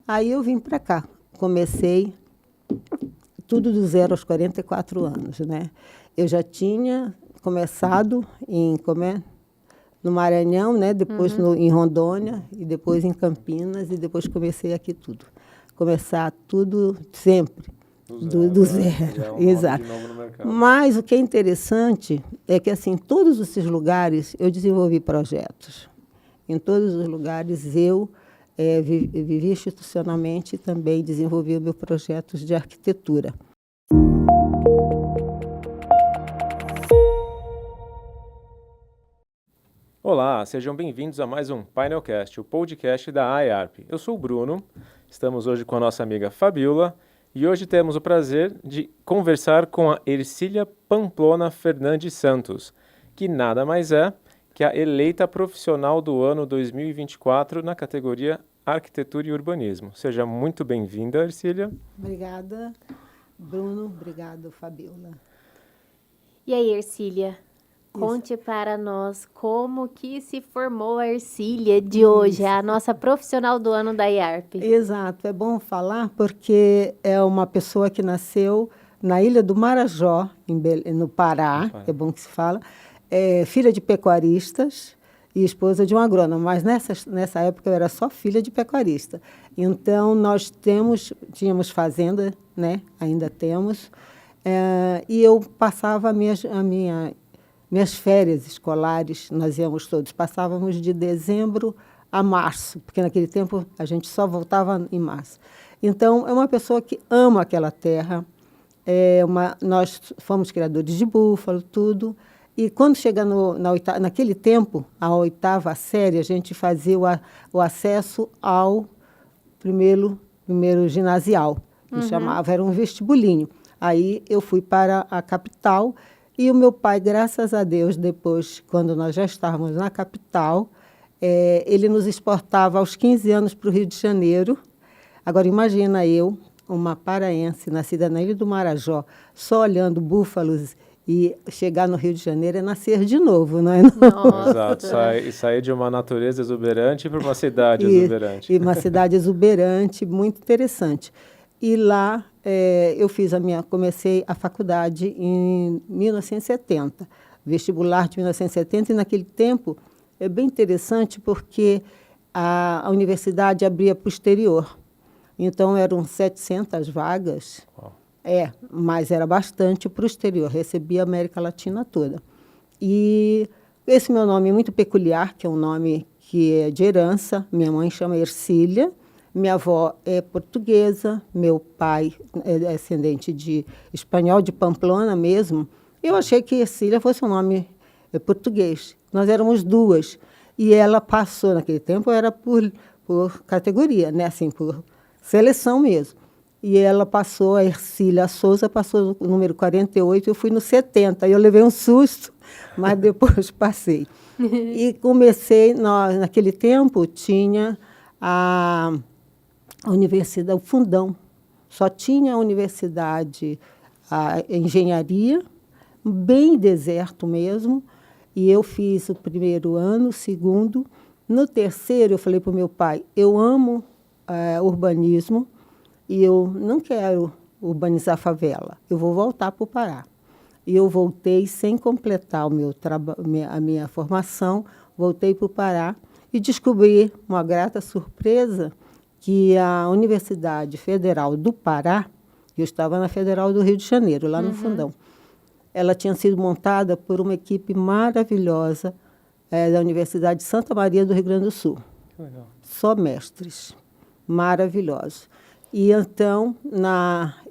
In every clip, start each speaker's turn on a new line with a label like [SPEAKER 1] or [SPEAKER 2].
[SPEAKER 1] Aí eu vim para cá. Comecei tudo do zero aos 44 anos, né? Eu já tinha começado no Maranhão, né? Depois em Rondônia, e depois em Campinas, e depois comecei aqui tudo. Começar tudo sempre, do zero. Exato.
[SPEAKER 2] De novo no mercado.
[SPEAKER 1] Mas o que é interessante é que, assim, em todos esses lugares eu desenvolvi projetos. Em todos os lugares eu vivi institucionalmente e também desenvolvi meus projetos de arquitetura.
[SPEAKER 2] Olá, sejam bem-vindos a mais um Painelcast, o podcast da IARP. Eu sou o Bruno, estamos hoje com a nossa amiga Fabiola e hoje temos o prazer de conversar com a Ercília Pamplona Fernandes Santos, que nada mais é que a eleita profissional do ano 2024 na categoria Arquitetura e Urbanismo. Seja muito bem-vinda, Ercília.
[SPEAKER 1] Obrigada, Bruno. Obrigado, Fabiola.
[SPEAKER 3] E aí, Ercília? Conte para nós como que se formou a Ercília de hoje, a nossa profissional do ano da IARP.
[SPEAKER 1] Exato, é bom falar porque é uma pessoa que nasceu na Ilha do Marajó, no Pará, é bom que se fala, filha de pecuaristas e esposa de um agrônomo, mas nessa época eu era só filha de pecuarista. Então, nós tínhamos fazenda, né? Ainda temos, e eu passava minhas férias escolares, nós íamos todos, passávamos de dezembro a março, porque naquele tempo a gente só voltava em março. Então, é uma pessoa que ama aquela terra, nós fomos criadores de búfalo, tudo, e quando chega naquele tempo, a oitava série, a gente fazia o acesso ao primeiro ginasial, que chamava, era um vestibulinho. Aí eu fui para a capital. E o meu pai, graças a Deus, depois, quando nós já estávamos na capital, ele nos exportava aos 15 anos para o Rio de Janeiro. Agora, imagina eu, uma paraense, nascida na Ilha do Marajó, só olhando búfalos e chegar no Rio de Janeiro é nascer de novo, não é?
[SPEAKER 2] Exato, sair de uma natureza exuberante para uma cidade exuberante.
[SPEAKER 1] E uma cidade exuberante, muito interessante. E lá comecei a faculdade em 1970, vestibular de 1970, e naquele tempo é bem interessante porque a universidade abria para o exterior. Então, eram 700 vagas, mas era bastante para o exterior, recebia a América Latina toda. E esse meu nome é muito peculiar, que é um nome que é de herança, minha mãe chama Ercília, minha avó é portuguesa, meu pai é descendente de espanhol, de Pamplona mesmo. Eu achei que Ercília fosse um nome português. Nós éramos duas. E ela passou, naquele tempo, era por categoria, né? Assim, por seleção mesmo. E ela passou, a Ercília Souza passou no número 48, eu fui no 70. Eu levei um susto, mas depois passei. E comecei, naquele tempo, tinha a universidade, o fundão. Só tinha a universidade, a engenharia, bem deserto mesmo. E eu fiz o primeiro ano, o segundo. No terceiro, eu falei para o meu pai, eu amo urbanismo e eu não quero urbanizar a favela. Eu vou voltar para o Pará. E eu voltei sem completar a minha formação, voltei para o Pará e descobri uma grata surpresa que a Universidade Federal do Pará, eu estava na Federal do Rio de Janeiro, lá no Fundão, ela tinha sido montada por uma equipe maravilhosa da Universidade de Santa Maria do Rio Grande do Sul.
[SPEAKER 2] Que legal.
[SPEAKER 1] Só mestres, maravilhosos. E então,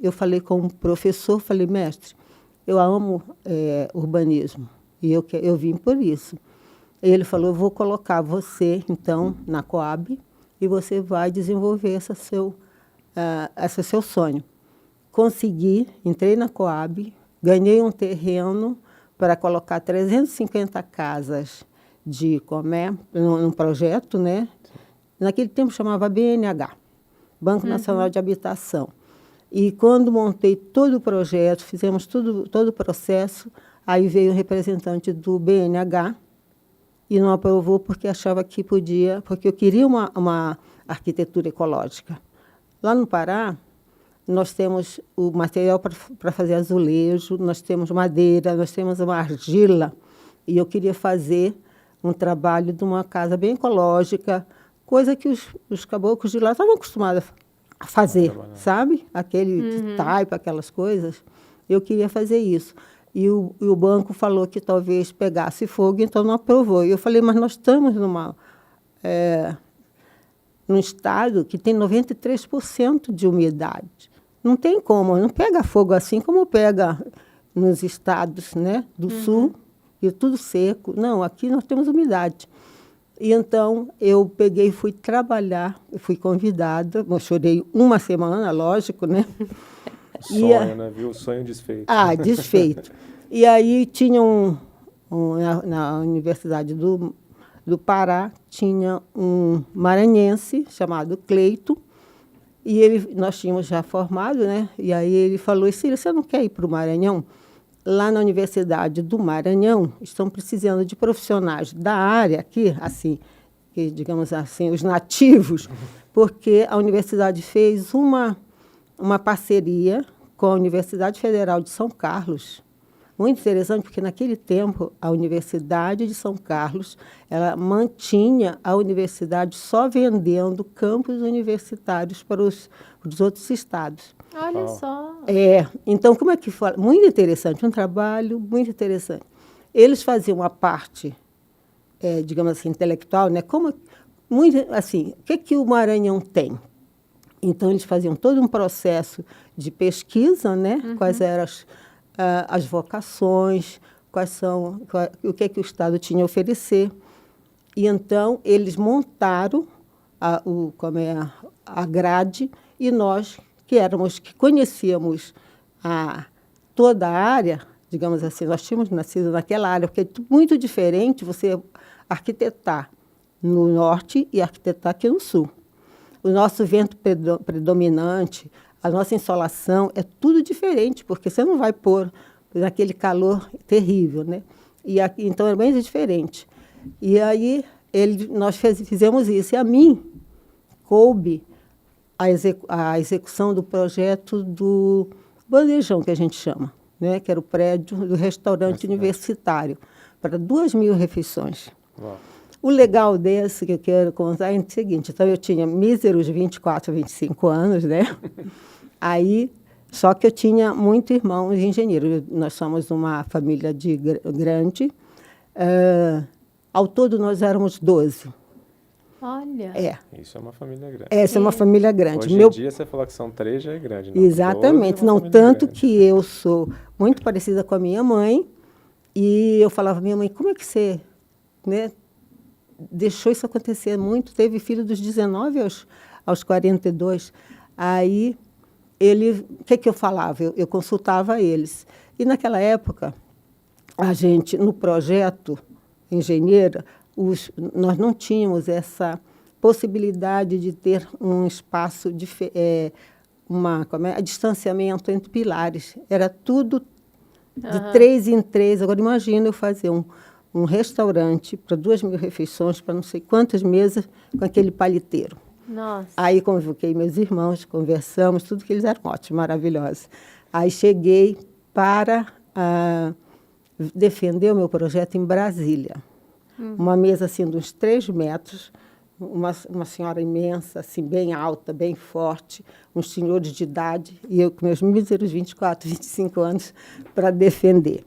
[SPEAKER 1] eu falei com o professor, falei, mestre, eu amo urbanismo, e eu vim por isso. Ele falou, eu vou colocar você, então, na Coab, e você vai desenvolver esse seu sonho. Consegui, entrei na Coab, ganhei um terreno para colocar 350 casas num projeto, né? Naquele tempo chamava BNH, Banco Nacional de Habitação. E quando montei todo o projeto, fizemos todo o processo, aí veio o representante do BNH, e não aprovou porque achava que podia, porque eu queria uma arquitetura ecológica. Lá no Pará, nós temos o material para fazer azulejo, nós temos madeira, nós temos uma argila. E eu queria fazer um trabalho de uma casa bem ecológica, coisa que os caboclos de lá estavam acostumados a fazer, sabe? Aquele taipa, aquelas coisas. Eu queria fazer isso. E o banco falou que talvez pegasse fogo, então não aprovou. E eu falei, mas nós estamos num estado que tem 93% de umidade. Não tem como, não pega fogo assim como pega nos estados, né, do sul, e tudo seco. Não, aqui nós temos umidade. E então eu peguei e fui trabalhar, eu fui convidada, eu chorei uma semana, lógico, né?
[SPEAKER 2] Sonho, né? Viu? O sonho desfeito.
[SPEAKER 1] Ah, desfeito. E aí tinha na Universidade do Pará, tinha um maranhense chamado Cleito, e nós tínhamos já formado, né? E aí ele falou, Cília, você não quer ir para o Maranhão? Lá na Universidade do Maranhão, estão precisando de profissionais da área aqui, assim, que, digamos assim, os nativos, porque a universidade fez uma parceria com a Universidade Federal de São Carlos. Muito interessante, porque naquele tempo a Universidade de São Carlos ela mantinha a universidade só vendendo campos universitários para os outros estados.
[SPEAKER 3] Olha só.
[SPEAKER 1] Então, como é que fala? Muito interessante, um trabalho muito interessante. Eles faziam a parte, digamos assim, intelectual, né? Muito, assim, o que o Maranhão tem? Então, eles faziam todo um processo de pesquisa, né? Quais eram as vocações, o que o Estado tinha a oferecer. E, então, eles montaram a grade e nós, que conhecíamos toda a área, digamos assim, nós tínhamos nascido naquela área, porque é muito diferente você arquitetar no norte e arquitetar aqui no sul. O nosso vento predominante, a nossa insolação, é tudo diferente, porque você não vai pôr naquele calor terrível, né? E aqui, então, é bem diferente. E aí, nós fizemos isso. E a mim coube a execução do projeto do bandejão, que a gente chama, né? Que era o prédio do restaurante universitário, para 2.000 refeições.
[SPEAKER 2] Uau.
[SPEAKER 1] O legal desse que eu quero contar é o seguinte, então eu tinha míseros 24, 25 anos, né? Aí, só que eu tinha muitos irmãos engenheiros. Nós somos uma família grande. Ao todo, nós éramos 12.
[SPEAKER 3] Olha.
[SPEAKER 2] Isso é uma família grande.
[SPEAKER 1] Essa é uma família grande.
[SPEAKER 2] Hoje em dia, você falar que são 3 já é grande. Não?
[SPEAKER 1] Exatamente. Não, tanto grande. Que eu sou muito parecida com a minha mãe. E eu falava, minha mãe, como é que você, né, deixou isso acontecer muito? Teve filho dos 19 aos 42. Aí, o que eu falava? Eu consultava eles. E, naquela época, a gente, no projeto engenheira, nós não tínhamos essa possibilidade de ter um espaço, distanciamento entre pilares. Era tudo de 3 em 3. Agora, imagina eu fazer um restaurante para 2.000 refeições, para não sei quantas mesas, com aquele paliteiro.
[SPEAKER 3] Nossa.
[SPEAKER 1] Aí convoquei meus irmãos, conversamos, tudo que eles eram ótimos, maravilhosos. Aí cheguei para defender o meu projeto em Brasília. Uma mesa assim de uns 3 metros, uma senhora imensa, assim, bem alta, bem forte, uns senhores de idade, e eu com meus míseros 24, 25 anos para defender.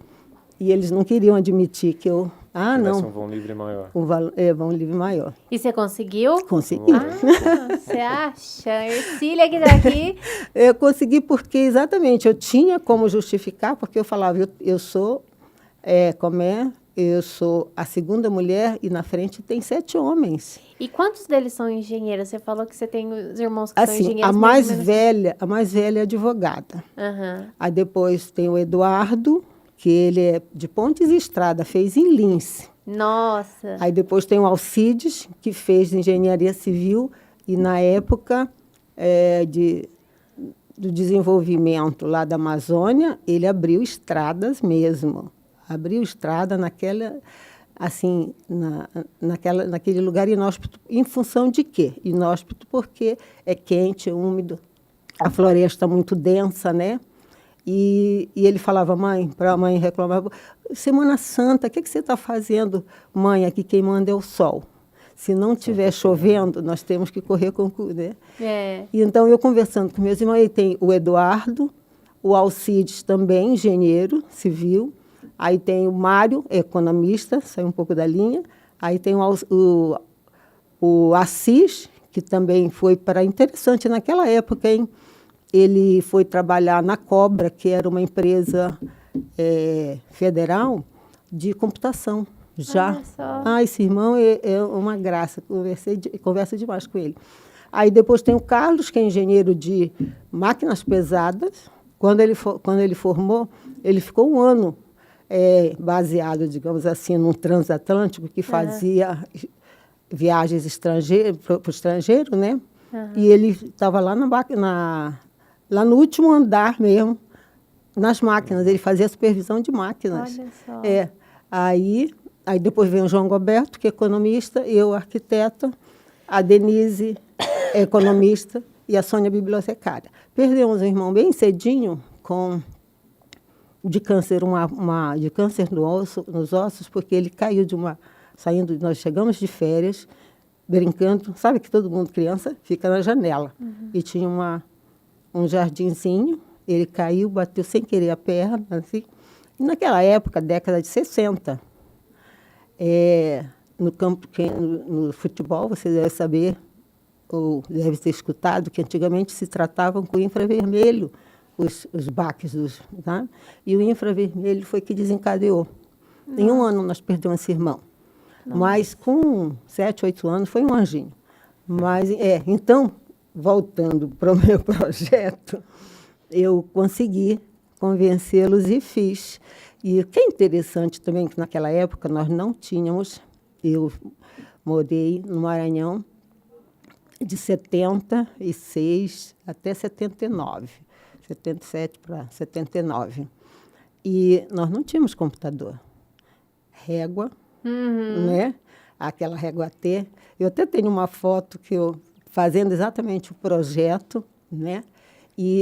[SPEAKER 1] E eles não queriam admitir que eu... não.
[SPEAKER 2] Um vão livre maior.
[SPEAKER 1] Vão livre maior.
[SPEAKER 3] E você conseguiu?
[SPEAKER 1] Consegui.
[SPEAKER 3] Você acha? Ercília que está aqui.
[SPEAKER 1] Eu consegui porque, exatamente, eu tinha como justificar, porque eu falava, eu sou, eu sou a segunda mulher e na frente tem 7 homens.
[SPEAKER 3] E quantos deles são engenheiros? Você falou que você tem os irmãos que são
[SPEAKER 1] Assim,
[SPEAKER 3] engenheiros.
[SPEAKER 1] a mais velha é advogada. Aí depois tem o Eduardo, que ele é de Pontes e Estrada, fez em Lince.
[SPEAKER 3] Nossa!
[SPEAKER 1] Aí depois tem o Alcides, que fez engenharia civil e na época do desenvolvimento lá da Amazônia, ele abriu estradas mesmo. Abriu estrada naquele lugar inóspito. Em função de quê? Inóspito porque é quente, é úmido, a floresta muito densa, né? E ele falava, mãe, para a mãe reclamava, Semana Santa, o que você está fazendo? Mãe, aqui quem manda é o sol. Se não estiver chovendo, nós temos que correr com o né? E então, eu conversando com meus irmãos, aí tem o Eduardo, o Alcides também, engenheiro civil, aí tem o Mário, economista, saiu um pouco da linha, aí tem o Assis, que também foi para interessante naquela época, hein? Ele foi trabalhar na Cobra, que era uma empresa federal de computação. Já. Esse irmão é uma graça, converso demais com ele. Aí depois tem o Carlos, que é engenheiro de máquinas pesadas. Quando ele formou, ele ficou um ano baseado, digamos assim, num transatlântico que fazia viagens para o estrangeiro, né? E ele estava lá lá no último andar mesmo, nas máquinas. Ele fazia supervisão de máquinas.
[SPEAKER 3] Olha só.
[SPEAKER 1] Aí depois vem o João Roberto, que é economista, eu, arquiteta, a Denise, economista, e a Sônia, bibliotecária. Perdemos um irmão bem cedinho de câncer, de câncer nos ossos, porque ele caiu nós chegamos de férias, brincando, sabe que todo mundo, criança, fica na janela. E tinha um jardinzinho, ele caiu, bateu sem querer a perna, assim. E naquela época, década de 60, no campo, no futebol, você deve saber, ou deve ter escutado, que antigamente se tratavam com infravermelho os baques, tá? E o infravermelho foi que desencadeou. Em um ano nós perdemos esse irmão. Mas com 7, 8 anos foi um anjinho. Então, voltando para o meu projeto, eu consegui convencê-los e fiz. E o que é interessante também, que naquela época nós não tínhamos, eu morei no Maranhão de 76 até 79, 77 para 79. E nós não tínhamos computador. Régua, né? Aquela régua T. Eu até tenho uma foto que eu fazendo exatamente o projeto, né?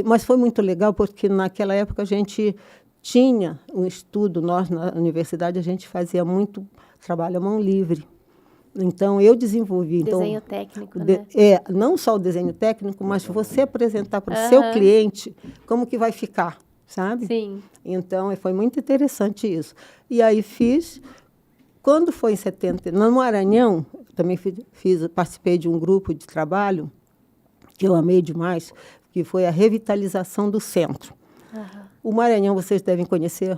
[SPEAKER 1] Mas foi muito legal porque naquela época a gente tinha um estudo, nós na universidade a gente fazia muito trabalho à mão livre. Então eu desenvolvi
[SPEAKER 3] desenho técnico, né?
[SPEAKER 1] Não só o desenho técnico, mas você apresentar para o seu cliente como que vai ficar, sabe?
[SPEAKER 3] Sim.
[SPEAKER 1] Então foi muito interessante isso. E aí fiz. Quando foi em 70, no Maranhão, também participei de um grupo de trabalho que eu amei demais, que foi a revitalização do centro. O Maranhão, vocês devem conhecer,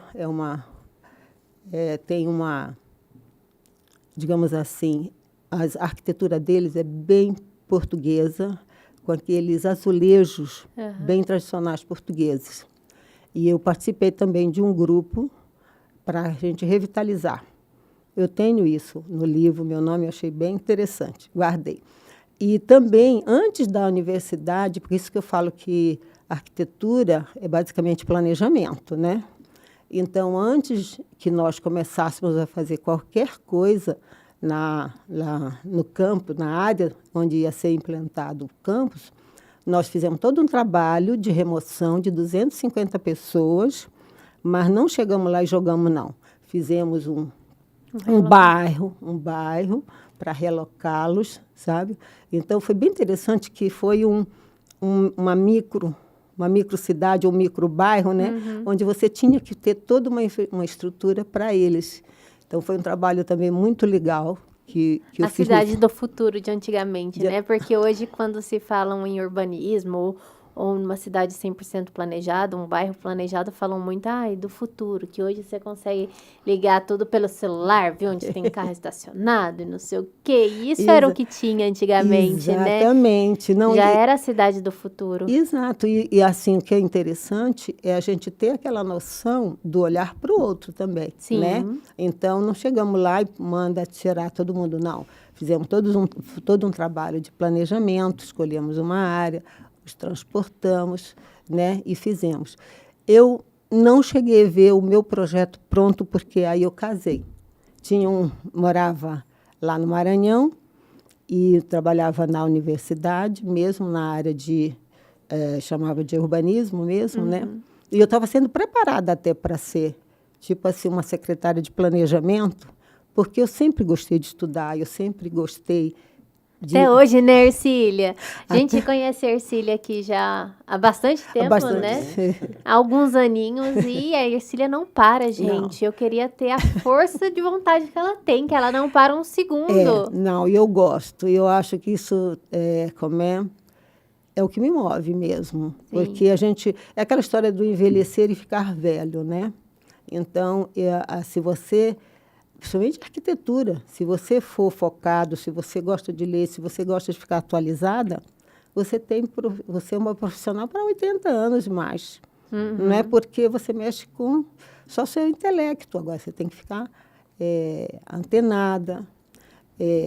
[SPEAKER 1] tem uma, digamos assim, a arquitetura deles é bem portuguesa, com aqueles azulejos bem tradicionais portugueses. E eu participei também de um grupo para a gente revitalizar. Eu tenho isso no livro, meu nome eu achei bem interessante, guardei. E também, antes da universidade, por isso que eu falo que a arquitetura é basicamente planejamento, né? Então, antes que nós começássemos a fazer qualquer coisa lá no campo, na área onde ia ser implantado o campus, nós fizemos todo um trabalho de remoção de 250 pessoas, mas não chegamos lá e jogamos, não. Fizemos um bairro para relocá-los, sabe? Então, foi bem interessante que foi uma microcidade ou micro bairro, né? Onde você tinha que ter toda uma estrutura para eles. Então, foi um trabalho também muito legal que eu fiz. A
[SPEAKER 3] cidade do futuro de antigamente, né? Porque hoje, quando se falam em urbanismo ou numa cidade 100% planejada, um bairro planejado, falam muito do futuro, que hoje você consegue ligar tudo pelo celular, ver onde tem carro estacionado e não sei o quê. E isso era o que tinha antigamente, né?
[SPEAKER 1] Exatamente.
[SPEAKER 3] Já era a cidade do futuro.
[SPEAKER 1] Exato. E assim, o que é interessante é a gente ter aquela noção do olhar para o outro também,
[SPEAKER 3] Sim.
[SPEAKER 1] Né? Então, não chegamos lá e manda tirar todo mundo, não. Fizemos todo um trabalho de planejamento, escolhemos uma área, os transportamos, né, e fizemos. Eu não cheguei a ver o meu projeto pronto, porque aí eu casei. Morava lá no Maranhão e trabalhava na universidade, mesmo na área de chamava de urbanismo mesmo, né? E eu estava sendo preparada até para ser, tipo assim, uma secretária de planejamento, porque eu sempre gostei de estudar, eu sempre gostei de...
[SPEAKER 3] Até hoje, né, Ercília? A gente conhece a Ercília aqui já há bastante tempo, né? Há alguns aninhos, e a Ercília não para, gente. Não. Eu queria ter a força de vontade que ela tem, que ela não para um segundo.
[SPEAKER 1] Não, e eu gosto. Eu acho que isso é o que me move mesmo. Sim. Porque a gente... É aquela história do envelhecer e ficar velho, né? Então, se você... Principalmente arquitetura. Se você for focado, se você gosta de ler, se você gosta de ficar atualizada, você é uma profissional para 80 anos mais. Não é porque você mexe com só seu intelecto. Agora, você tem que ficar antenada.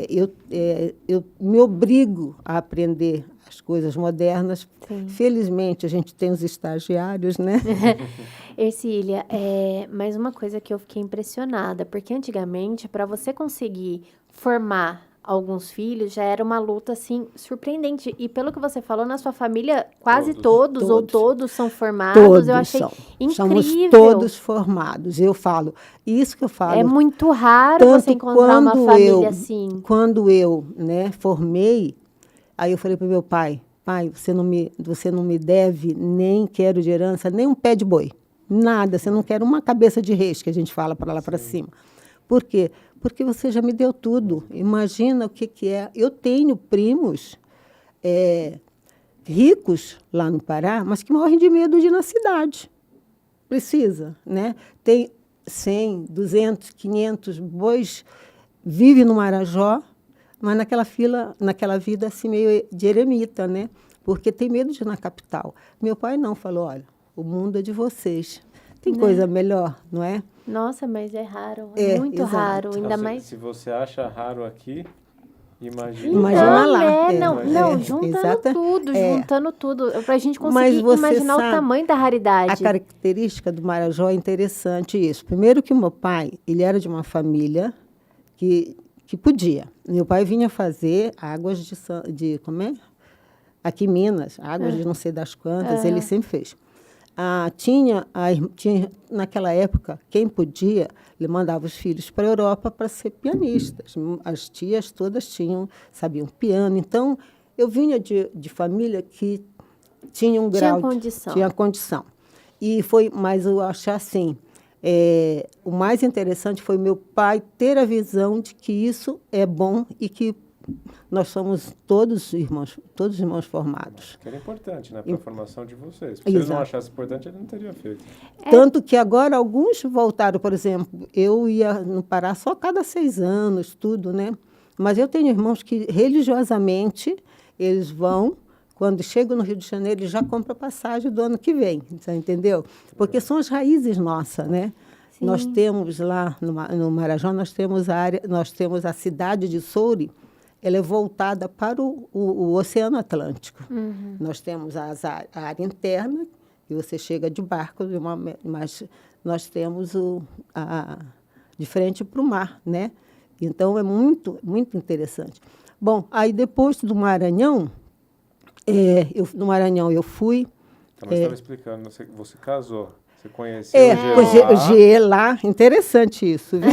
[SPEAKER 1] Eu me obrigo a aprender as coisas modernas. Sim. Felizmente, a gente tem os estagiários, né?
[SPEAKER 3] Ercília, mais uma coisa que eu fiquei impressionada, porque antigamente, para você conseguir formar alguns filhos, já era uma luta, assim, surpreendente. E pelo que você falou, na sua família, quase todos são formados.
[SPEAKER 1] Todos
[SPEAKER 3] eu achei incrível.
[SPEAKER 1] Somos todos formados. Eu falo, isso que eu falo.
[SPEAKER 3] É muito raro você encontrar uma família assim.
[SPEAKER 1] Quando eu, formei, aí eu falei para o meu pai, você não me deve, nem quero de herança, nem um pé de boi. Nada, você não quer uma cabeça de reis, que a gente fala para lá para cima. Por quê? Porque você já me deu tudo. Imagina o que é. Eu tenho primos ricos lá no Pará, mas que morrem de medo de ir na cidade. Precisa, né? Tem 100, 200, 500 bois, vive no Marajó, mas naquela vida assim meio de eremita, né? Porque tem medo de ir na capital. Meu pai não, falou, olha, o mundo é de vocês. Tem coisa melhor, não é?
[SPEAKER 3] Nossa, mas é raro, é muito exato. Raro, ainda mais...
[SPEAKER 2] Se você acha raro aqui, imagina
[SPEAKER 3] lá. Juntando tudo, para a gente conseguir imaginar o tamanho da raridade.
[SPEAKER 1] A característica do Marajó é interessante isso. Primeiro que o meu pai, ele era de uma família que podia. Meu pai vinha fazer águas de como é? Aqui em Minas, águas de não sei das quantas, ele sempre fez. Tinha, naquela época, quem podia, ele mandava os filhos para a Europa para ser pianistas. As tias todas sabiam piano. Então, eu vinha de família que tinha um grau... Tinha condição. Mas eu acho assim, o mais interessante foi meu pai ter a visão de que isso é bom e que nós somos todos irmãos formados.
[SPEAKER 2] Que era importante, né, para a formação de vocês. Se eles não achassem importante, ele não teria feito.
[SPEAKER 1] Tanto que agora alguns voltaram, por exemplo, eu ia no Pará só a cada 6 anos, tudo, né? Mas eu tenho irmãos que religiosamente eles vão, quando chegam no Rio de Janeiro, eles já compram a passagem do ano que vem, você entendeu? Porque são as raízes nossas, né? Sim. Nós temos lá no Marajó, nós temos a cidade de Soure. Ela é voltada para o Oceano Atlântico. Nós temos a área interna, que você chega de barco, mas nós temos de frente para o mar, né? Então, é muito, muito interessante. Bom, aí depois do Maranhão, no Maranhão eu fui...
[SPEAKER 2] Então, você estava explicando, você casou. Você conheceu o
[SPEAKER 1] G lá. Interessante isso, viu?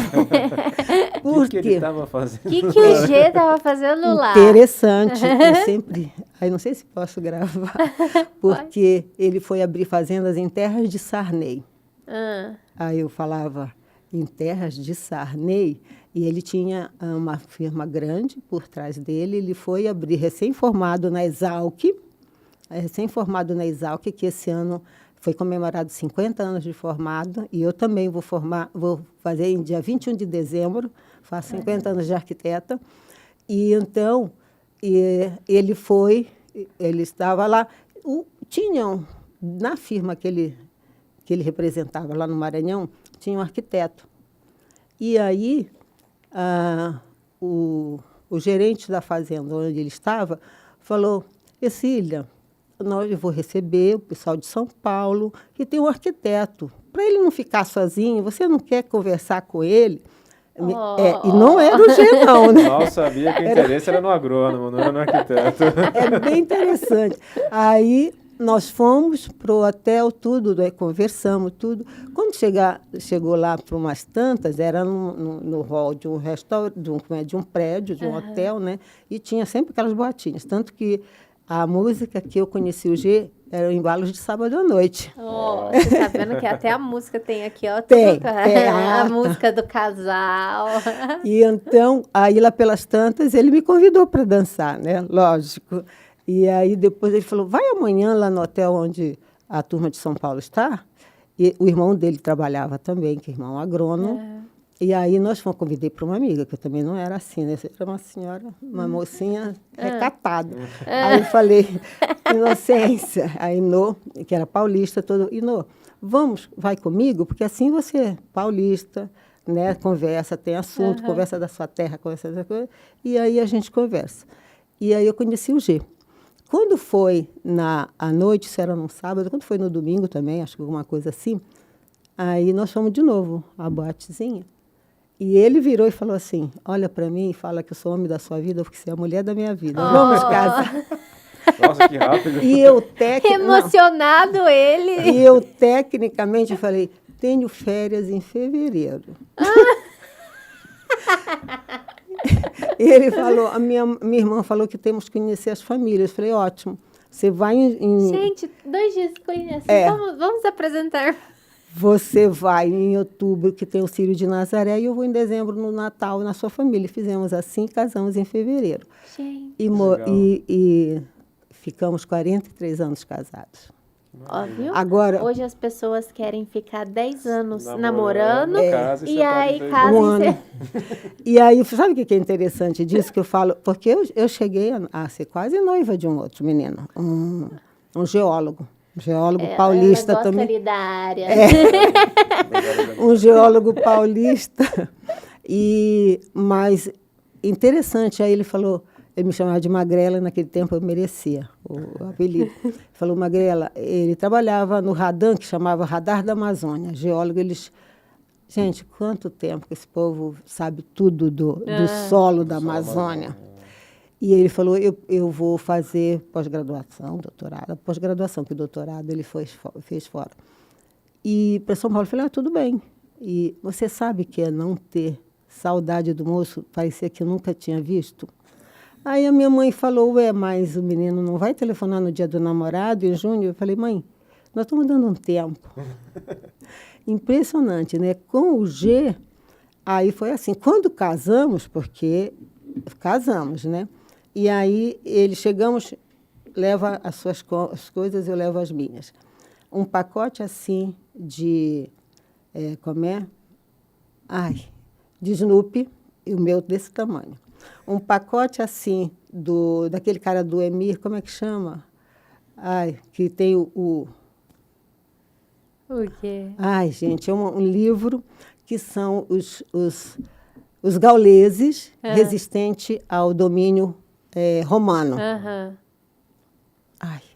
[SPEAKER 2] O que ele estava fazendo?
[SPEAKER 3] O que o G estava fazendo lá?
[SPEAKER 1] Interessante. Eu sempre... Aí não sei se posso gravar. Porque ele foi abrir fazendas em terras de Sarney. Aí eu falava em terras de Sarney, e ele tinha uma firma grande por trás dele. Ele foi abrir recém-formado na Exalc, que esse ano... Foi comemorado 50 anos de formado, e eu também vou fazer em dia 21 de dezembro, faço 50 anos de arquiteta. E então, ele estava lá, na firma que ele representava lá no Maranhão, tinha um arquiteto. E aí, o gerente da fazenda onde ele estava falou, Ercília, eu vou receber o pessoal de São Paulo, que tem um arquiteto. Para ele não ficar sozinho, você não quer conversar com ele? E não era o G, não, né?
[SPEAKER 2] Mal sabia que o interesse era no agrônomo, não era no arquiteto.
[SPEAKER 1] É bem interessante. Aí, nós fomos para o hotel, tudo, né, conversamos, tudo. Quando chegou lá para umas tantas, era no hall de um restaurante, de um prédio, de um hotel, né? E tinha sempre aquelas boatinhas. Tanto que a música que eu conheci o G era Embalos de Sábado à Noite.
[SPEAKER 3] Oh, você tá vendo que até a música tem aqui, ó.
[SPEAKER 1] Tem.
[SPEAKER 3] A música do casal.
[SPEAKER 1] E então, aí lá pelas tantas, ele me convidou para dançar, né? Lógico. E aí depois ele falou, vai amanhã lá no hotel onde a turma de São Paulo está. E o irmão dele trabalhava também, que é irmão agrônomo. E aí convidei para uma amiga, que eu também não era assim, né? Era uma senhora, uma mocinha recatada. Aí eu falei, Inocência, a Inô, que era paulista, Inô, vai comigo, porque assim você, paulista, né, conversa, tem assunto, conversa da sua terra, conversa da coisa, e aí a gente conversa. E aí eu conheci o G. Quando foi à noite, isso era num sábado, quando foi no domingo também, acho que alguma coisa assim, aí nós fomos de novo à boatezinha. E ele virou e falou assim, olha para mim e fala que eu sou o homem da sua vida, porque você é a mulher da minha vida. Vamos casar.
[SPEAKER 2] Nossa, que rápido.
[SPEAKER 1] E eu,
[SPEAKER 3] emocionado ele.
[SPEAKER 1] E eu, tecnicamente, falei, tenho férias em fevereiro. E ele falou, a minha irmã falou que temos que conhecer as famílias. Eu falei, ótimo. Você vai
[SPEAKER 3] Gente, 2 dias que conhece. Vamos apresentar.
[SPEAKER 1] Você vai em outubro, que tem o Círio de Nazaré, e eu vou em dezembro, no Natal, na sua família. Fizemos assim, casamos em fevereiro.
[SPEAKER 3] Gente.
[SPEAKER 1] E ficamos 43 anos casados.
[SPEAKER 3] Óbvio.
[SPEAKER 1] Agora,
[SPEAKER 3] hoje as pessoas querem ficar 10 anos namorando
[SPEAKER 2] e
[SPEAKER 3] aí casam.
[SPEAKER 1] E aí, sabe o que é interessante disso que eu falo? Porque eu cheguei a ser quase noiva de um outro menino, um geólogo. Um geólogo paulista
[SPEAKER 3] ela gosta
[SPEAKER 1] também.
[SPEAKER 3] Ali da área.
[SPEAKER 1] Um geólogo paulista. Mas interessante, aí ele falou, ele me chamava de Magrela, naquele tempo eu merecia o apelido. Ele falou, Magrela, ele trabalhava no Radan, que chamava Radar da Amazônia. Geólogo, gente, quanto tempo que esse povo sabe tudo do solo da Amazônia. E ele falou, eu vou fazer pós-graduação, doutorado. Pós-graduação, que o doutorado ele fez fora. E para São Paulo, eu falei, tudo bem. E você sabe que é não ter saudade do moço, parecia que eu nunca tinha visto? Aí a minha mãe falou, mas o menino não vai telefonar no dia do namorado, em junho? Eu falei, mãe, nós estamos dando um tempo. Impressionante, né? Com o G, aí foi assim, quando casamos, porque casamos, né? E aí, chegamos, leva as suas coisas, eu levo as minhas. Um pacote assim de, de Snoopy, e o meu desse tamanho. Um pacote assim, daquele cara do Emir, como é que chama? Que tem o
[SPEAKER 3] quê?
[SPEAKER 1] Gente, é um livro que são os gauleses resistentes ao domínio romano.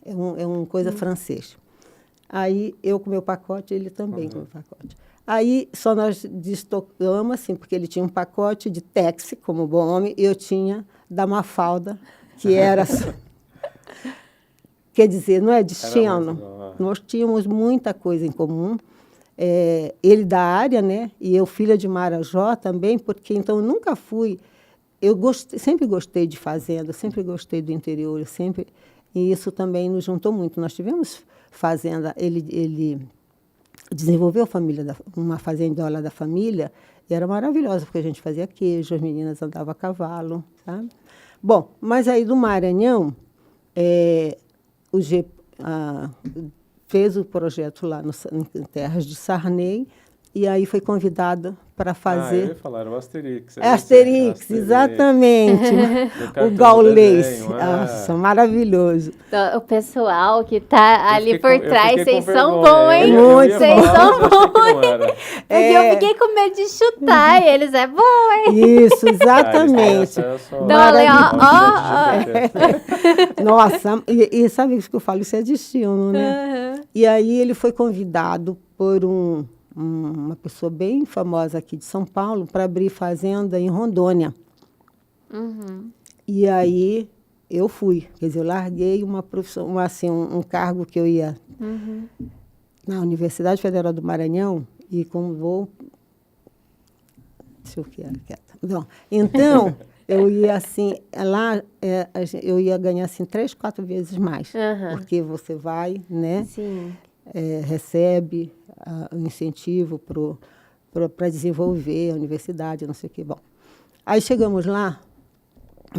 [SPEAKER 1] É uma coisa francês. Aí, eu com o meu pacote, ele também com o meu pacote. Aí, só nós destocamos, assim, porque ele tinha um pacote de Tex, como bom homem, e eu tinha da Mafalda, que era... Quer dizer, não é destino. Nós tínhamos muita coisa em comum. Ele da área, né? E eu, filha de Marajó também, porque então eu nunca fui... sempre gostei de fazenda, sempre gostei do interior, e isso também nos juntou muito. Nós tivemos fazenda, ele desenvolveu uma fazendola da família, e era maravilhosa, porque a gente fazia queijo, as meninas andavam a cavalo, sabe? Bom, mas aí do Maranhão, o G fez o projeto lá em terras de Sarney, e aí foi convidada para fazer...
[SPEAKER 2] eu ia falar, era o Asterix.
[SPEAKER 1] Asterix, exatamente. O gaulês. Nossa, maravilhoso.
[SPEAKER 3] O pessoal que está ali por trás, vocês são bons, hein?
[SPEAKER 1] Vocês
[SPEAKER 3] são bons. Porque eu fiquei com medo de chutar e eles bom, hein?
[SPEAKER 1] Isso, exatamente.
[SPEAKER 3] Então, ali,
[SPEAKER 1] Nossa, e sabe isso que eu falo? Isso é destino, né? E aí ele foi convidado por uma pessoa bem famosa aqui de São Paulo para abrir fazenda em Rondônia. E aí eu fui. Quer dizer, eu larguei uma profissão, assim, um cargo que eu ia na Universidade Federal do Maranhão e como vou... Deixa eu ficar quieta. Não. Então, eu ia assim, lá eu ia ganhar assim 3, 4 vezes mais. Porque você vai, né?
[SPEAKER 3] Sim.
[SPEAKER 1] Recebe o incentivo para desenvolver a universidade, não sei o quê. Bom, aí chegamos lá,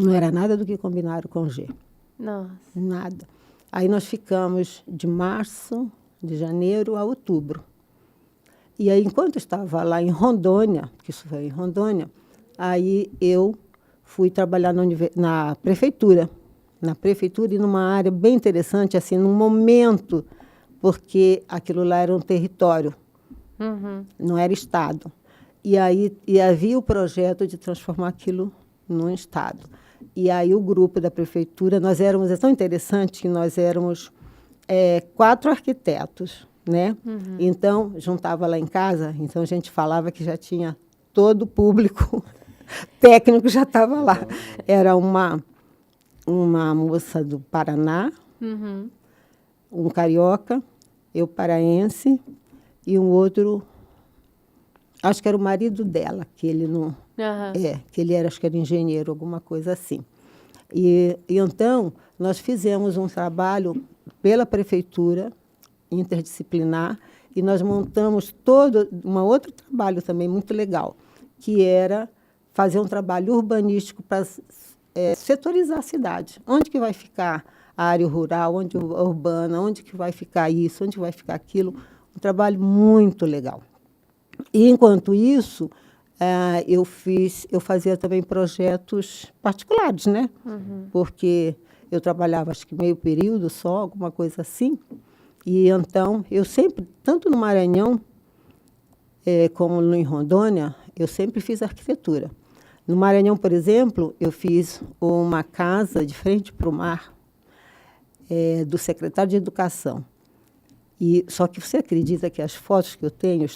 [SPEAKER 1] não era nada do que combinaram com o G.
[SPEAKER 3] Nossa.
[SPEAKER 1] Nada. Aí nós ficamos de janeiro a outubro. E aí, enquanto eu estava lá em Rondônia, que isso foi em Rondônia, aí eu fui trabalhar na prefeitura. Na prefeitura e numa área bem interessante, assim, num momento, porque aquilo lá era um território, não era estado. E aí havia o projeto de transformar aquilo num estado. E aí o grupo da prefeitura, é tão interessante que nós éramos 4 arquitetos, né? Então, juntava lá em casa, então a gente falava que já tinha todo o público técnico já estava lá. Era uma moça do Paraná, um carioca, eu paraense, e um outro, acho que era o marido dela, que ele não... que ele era, acho que era engenheiro, alguma coisa assim. E então, nós fizemos um trabalho pela prefeitura, interdisciplinar, e nós montamos um outro trabalho também muito legal, que era fazer um trabalho urbanístico para setorizar a cidade. Onde que vai ficar a área rural, a urbana, onde que vai ficar isso, onde vai ficar aquilo. Um trabalho muito legal. E, enquanto isso, eu fazia também projetos particulares, né? Porque eu trabalhava, acho que meio período só, alguma coisa assim. E, então, eu sempre, tanto no Maranhão como em Rondônia, eu sempre fiz arquitetura. No Maranhão, por exemplo, eu fiz uma casa de frente para o mar do secretário de Educação. Só que você acredita que as fotos que eu tenho,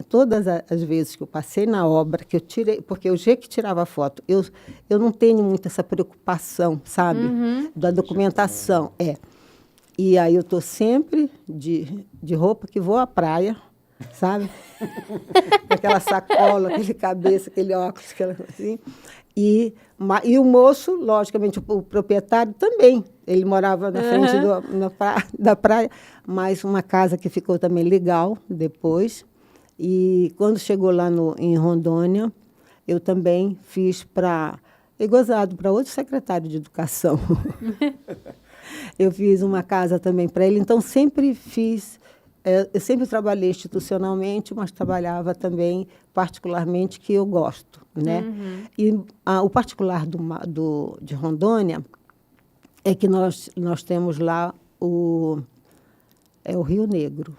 [SPEAKER 1] todas as vezes que eu passei na obra, que eu tirei, porque o G que tirava a foto, eu não tenho muito essa preocupação, sabe, da documentação. E aí eu estou sempre de roupa que vou à praia, sabe? Aquela sacola, aquele cabeça, aquele óculos, assim. E o moço, logicamente, o proprietário também. Ele morava na frente da praia, mas uma casa que ficou também legal depois. E quando chegou lá em Rondônia, eu também fiz para outro secretário de Educação. Eu fiz uma casa também para ele. Então, eu sempre trabalhei institucionalmente, mas trabalhava também particularmente, que eu gosto, né? E o particular de Rondônia é que nós temos lá o Rio Negro,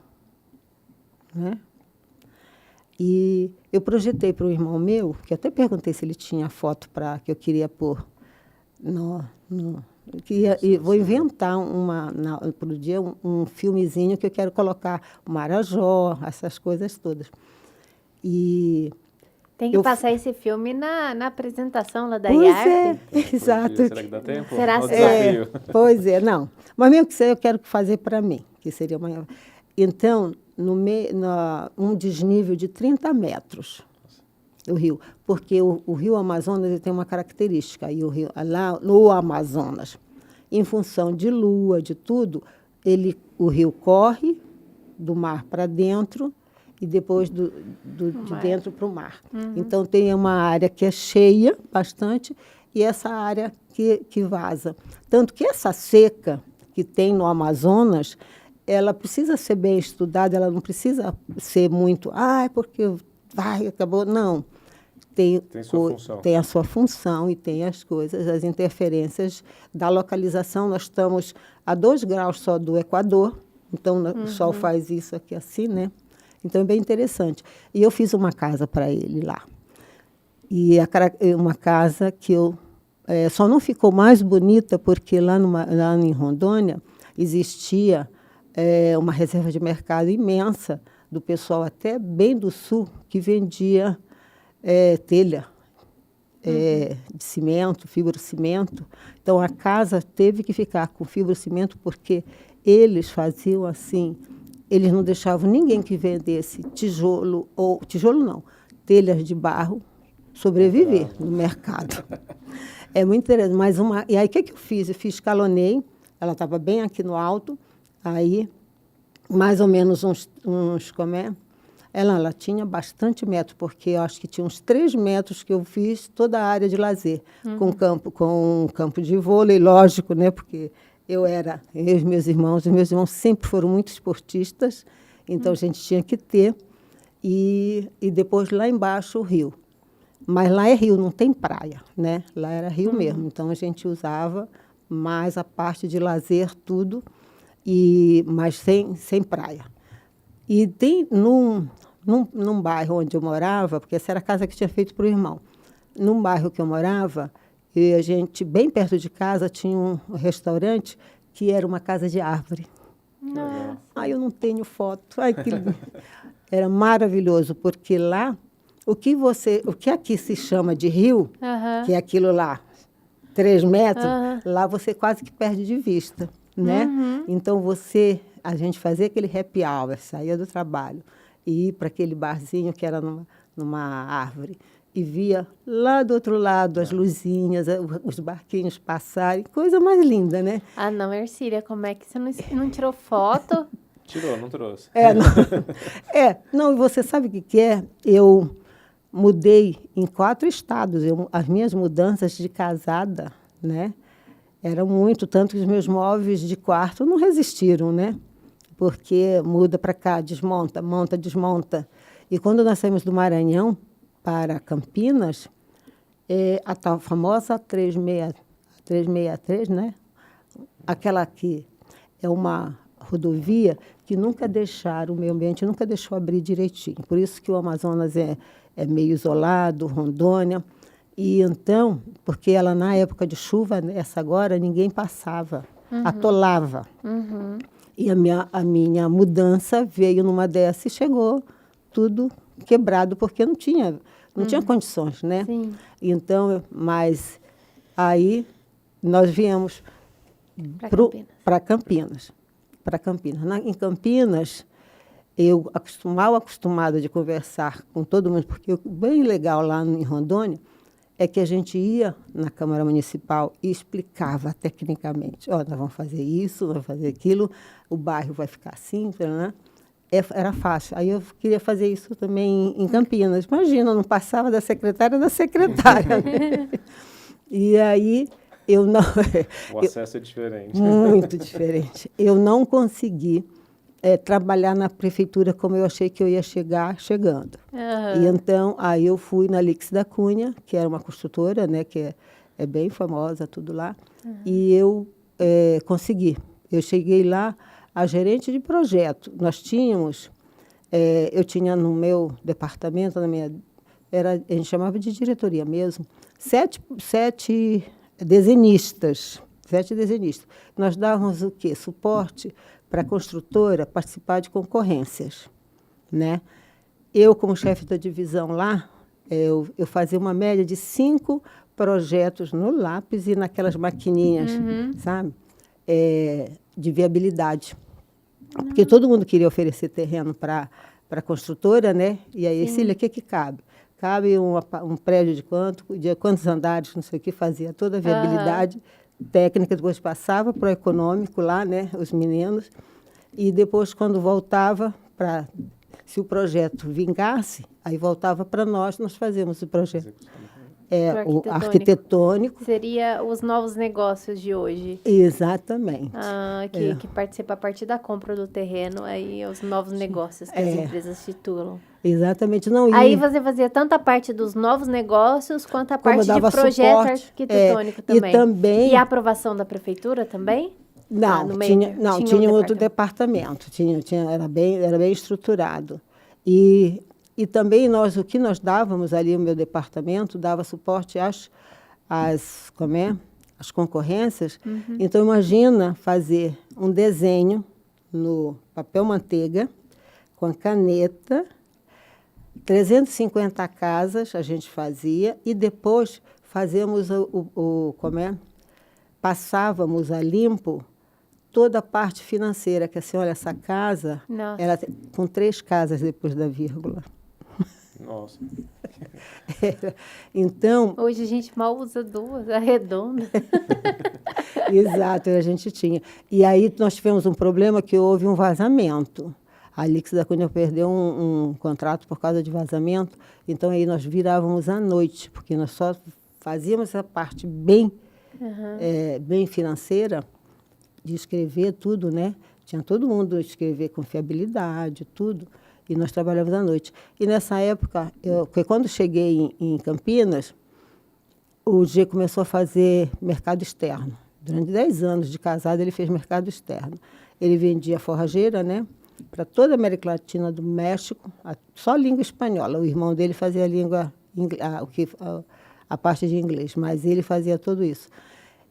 [SPEAKER 1] né? E eu projetei para um irmão meu, que até perguntei se ele tinha foto que eu queria pôr vou inventar por dia um filmezinho que eu quero colocar o Marajó, essas coisas todas. E
[SPEAKER 3] tem que passar esse filme na apresentação lá da
[SPEAKER 1] IARP.
[SPEAKER 3] Exato.
[SPEAKER 2] Será que dá tempo?
[SPEAKER 3] Será
[SPEAKER 1] Pois é, não. Mas mesmo que seja, eu quero fazer para mim, que seria uma... Então, um desnível de 30 metros. O rio, porque o rio Amazonas ele tem uma característica, e lá no Amazonas, em função de lua, de tudo, o rio corre do mar para dentro e depois de dentro para o mar. Então, tem uma área que é cheia, bastante, e essa área que vaza. Tanto que essa seca que tem no Amazonas, ela precisa ser bem estudada, ela não precisa ser muito, porque acabou, não. Tem a sua função e tem as coisas, as interferências da localização. Nós estamos a 2 graus só do Equador, então o Sol faz isso aqui assim, né? Então é bem interessante. E eu fiz uma casa para ele lá. E uma casa que só não ficou mais bonita porque lá em Rondônia existia uma reserva de mercado imensa do pessoal até bem do sul que vendia telha. de cimento, fibrocimento. Então, a casa teve que ficar com fibrocimento porque eles faziam assim, eles não deixavam ninguém que vendesse tijolo, ou tijolo não, telhas de barro, sobreviver no mercado. É muito interessante. E aí, o que eu fiz? Eu escalonei, ela estava bem aqui no alto, aí, mais ou menos ela tinha bastante metro, porque eu acho que tinha uns 3 metros que eu fiz toda a área de lazer, com um campo de vôlei, lógico, né? Porque eu e os meus irmãos sempre foram muito esportistas, então a gente tinha que ter. E depois lá embaixo o rio. Mas lá é rio, não tem praia, né? Lá era rio mesmo, então a gente usava mais a parte de lazer, tudo, mas sem praia. E tem num bairro onde eu morava, porque essa era a casa que tinha feito para o irmão, num bairro que eu morava, e a gente, bem perto de casa, tinha um restaurante que era uma casa de árvore.
[SPEAKER 3] Nossa.
[SPEAKER 1] Ai, eu não tenho foto. Ai, era maravilhoso, porque lá, o que aqui se chama de rio, que é aquilo lá, 3 metros, lá você quase que perde de vista, né? Então, a gente fazia aquele happy hour, saía do trabalho, e ia para aquele barzinho que era numa árvore, e via lá do outro lado as luzinhas, os barquinhos passarem, coisa mais linda, né?
[SPEAKER 3] Ah, não, Ercília, como é que você não tirou foto?
[SPEAKER 2] Tirou, não trouxe.
[SPEAKER 1] Não, e você sabe o que é? Eu mudei em 4 estados. As minhas mudanças de casada, né, eram muito, tanto que os meus móveis de quarto não resistiram, né? Porque muda para cá, desmonta, monta, desmonta. E quando nós saímos do Maranhão para Campinas, a tal famosa 363, né? Aquela que é uma rodovia que nunca deixaram, o meio ambiente nunca deixou abrir direitinho. Por isso que o Amazonas é meio isolado, Rondônia. E então, porque ela na época de chuva, essa agora, ninguém passava, atolava. E a minha mudança veio numa dessa e chegou tudo quebrado, porque não tinha condições, né?
[SPEAKER 3] Sim.
[SPEAKER 1] Então, mas aí nós viemos para Campinas. Em Campinas, eu, mal acostumada de conversar com todo mundo, porque o bem legal lá em Rondônia é que a gente ia na Câmara Municipal e explicava tecnicamente. Nós vamos fazer isso, nós vamos fazer aquilo, o bairro vai ficar assim, né? Era fácil. Aí eu queria fazer isso também em Campinas. Imagina, eu não passava da secretária da secretária. Né? E aí eu não...
[SPEAKER 2] O acesso é diferente.
[SPEAKER 1] Muito diferente. Eu não consegui trabalhar na prefeitura como eu achei que eu ia chegando. E então, aí eu fui na Lix da Cunha, que era uma construtora, né, que é bem famosa, tudo lá, e eu consegui. Eu cheguei lá, a gerente de projeto. Nós tínhamos, eu tinha no meu departamento, a gente chamava de diretoria mesmo, 7 desenhistas. 7 desenhistas. Nós dávamos o quê? Suporte para a construtora participar de concorrências, né? Eu, como chefe da divisão lá, eu fazia uma média de 5 projetos no lápis e naquelas maquininhas, sabe? De viabilidade. Porque todo mundo queria oferecer terreno para a construtora, né? E aí, Cília, o que cabe? Cabe um prédio de quantos andares, não sei o que, fazia toda a viabilidade técnica, depois passava para o econômico lá, né, os meninos, e depois, quando voltava, se o projeto vingasse, aí voltava para nós fazíamos o projeto. O arquitetônico.
[SPEAKER 3] Seria os novos negócios de hoje.
[SPEAKER 1] Exatamente.
[SPEAKER 3] Que participa a partir da compra do terreno, aí os novos negócios que as empresas titulam.
[SPEAKER 1] Exatamente. Não,
[SPEAKER 3] aí você fazia tanto a parte dos novos negócios, quanto a parte de projeto arquitetônico também. E a aprovação da prefeitura também?
[SPEAKER 1] Não, tinha outro departamento. Era bem estruturado. E também o que nós dávamos ali, o meu departamento, dava suporte às concorrências. Então, imagina fazer um desenho no papel manteiga, com a caneta, 350 casas a gente fazia, e depois fazemos como é? Passávamos a limpo toda a parte financeira, que assim, olha, essa casa,
[SPEAKER 3] Nossa.
[SPEAKER 1] ela com 3 casas depois da vírgula.
[SPEAKER 2] Nossa.
[SPEAKER 1] Então,
[SPEAKER 3] Hoje a gente mal usa 2, arredonda.
[SPEAKER 1] exato, a gente tinha. E aí nós tivemos um problema que houve um vazamento. A Alix da Cunha perdeu um contrato por causa de vazamento, então aí nós virávamos à noite, porque nós só fazíamos essa parte bem, bem financeira, de escrever tudo, né? Tinha todo mundo escrever confiabilidade, tudo, e nós trabalhávamos à noite. E nessa época, quando cheguei em Campinas, o G começou a fazer mercado externo. Durante 10 anos de casado, ele fez mercado externo. Ele vendia forrageira, né, para toda a América Latina, do México, só língua espanhola. O irmão dele fazia a parte de inglês, mas ele fazia tudo isso.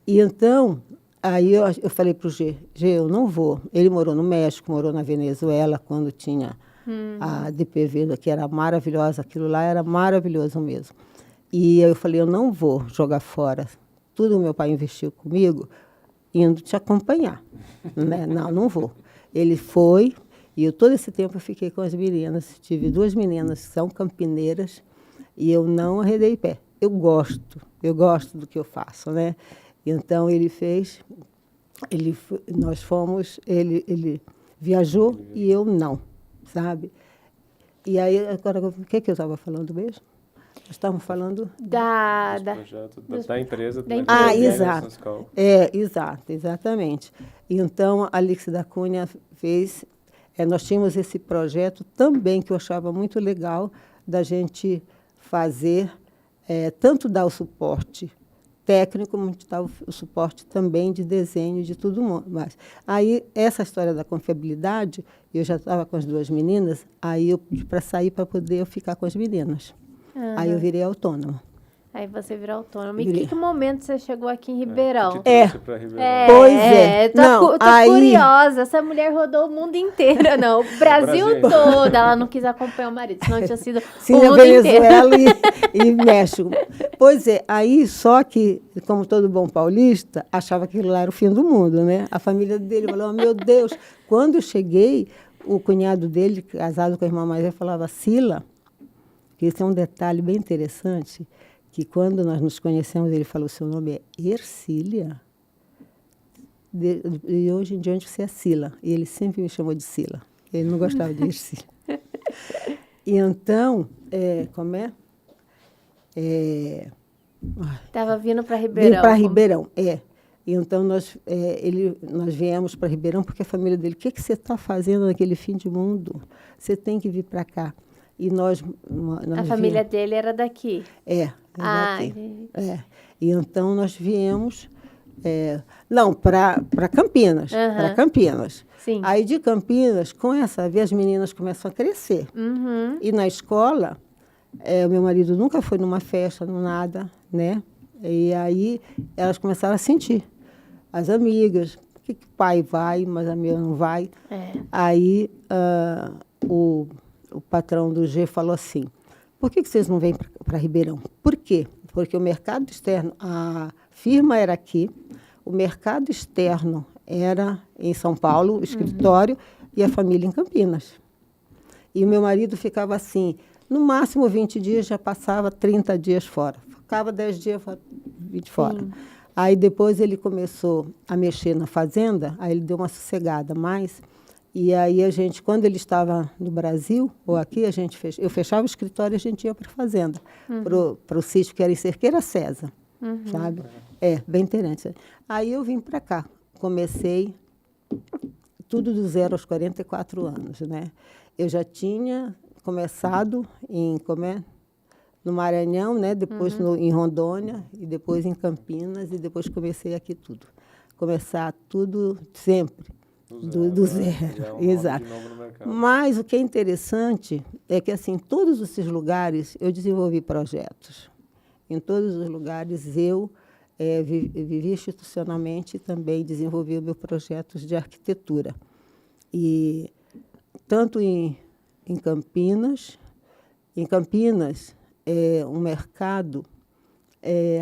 [SPEAKER 1] E então, aí eu falei para o G, eu não vou. Ele morou no México, morou na Venezuela, quando tinha a DPV, que era maravilhosa, aquilo lá era maravilhoso mesmo. E eu falei, eu não vou jogar fora tudo que meu pai investiu comigo, indo te acompanhar. Né? Não vou. Ele foi, e todo esse tempo eu fiquei com as meninas. Tive 2 meninas que são campineiras, e eu não arredei pé. Eu gosto do que eu faço, né? Então, ele fez, nós fomos, ele viajou e eu não, sabe? E aí, agora, o que eu estava falando mesmo? Nós estávamos falando...
[SPEAKER 2] Da empresa.
[SPEAKER 1] Exato. Exato, exatamente. Então, a Alix da Cunha fez... nós tínhamos esse projeto também, que eu achava muito legal, da gente fazer, tanto dar o suporte técnico, como dar o suporte também de desenho, de tudo mais. Aí, essa história da confiabilidade, eu já estava com as 2 meninas, aí eu pedi para sair para poder eu ficar com as meninas. Aí eu virei autônoma.
[SPEAKER 3] Aí você virou autônoma. E que momento você chegou aqui em Ribeirão?
[SPEAKER 2] Pra Ribeirão.
[SPEAKER 1] Pois é.
[SPEAKER 3] Tô curiosa. Essa mulher rodou o mundo inteiro. Não, o Brasil todo. Ela não quis acompanhar o marido, senão tinha sido o mundo
[SPEAKER 1] Venezuela e México. Pois é, aí só que, como todo bom paulista, achava que aquilo lá era o fim do mundo, né? A família dele falou, meu Deus. Quando eu cheguei, o cunhado dele, casado com a irmã mais velha, falava, Sila, que esse é um detalhe bem interessante, que quando nós nos conhecemos, ele falou, seu nome é Ercília? E hoje em diante você é Sila. E ele sempre me chamou de Sila. Ele não gostava de Ercília. E então, como é?
[SPEAKER 3] Estava vindo para Ribeirão.
[SPEAKER 1] Vim para Ribeirão, Então, nós viemos para Ribeirão porque a família dele, o que você está fazendo naquele fim de mundo? Você tem que vir para cá. E nós
[SPEAKER 3] a família dele era daqui?
[SPEAKER 1] Daqui. E então nós viemos, para Campinas. Para Campinas.
[SPEAKER 3] Sim.
[SPEAKER 1] Aí de Campinas, com essa vez, as meninas começam a crescer. E na escola, o meu marido nunca foi numa festa, nada, né? E aí elas começaram a sentir. As amigas, que o pai vai, mas a minha não vai. Aí o patrão do G falou assim, por que vocês não vêm para Ribeirão? Por quê? Porque o mercado externo, a firma era aqui, o mercado externo era em São Paulo, o escritório, e a família em Campinas. E o meu marido ficava assim, no máximo 20 dias, já passava 30 dias fora. Ficava 10 dias, 20 fora. Sim. Aí depois ele começou a mexer na fazenda, aí ele deu uma sossegada mais. E aí a gente, quando ele estava no Brasil, ou aqui, eu fechava o escritório e a gente ia para a fazenda, para o sítio que era em Cerqueira César, sabe? Bem interessante. Aí eu vim para cá, comecei tudo do 0 aos 44 anos, né? Eu já tinha começado no Maranhão, né? Depois em Rondônia, e depois em Campinas, e depois comecei aqui tudo. Começar tudo sempre. Do zero. Exato. Mas o que é interessante é que, assim, em todos esses lugares eu desenvolvi projetos. Em todos os lugares eu vivi institucionalmente e também desenvolvi meus projetos de arquitetura. E tanto em Campinas, um mercado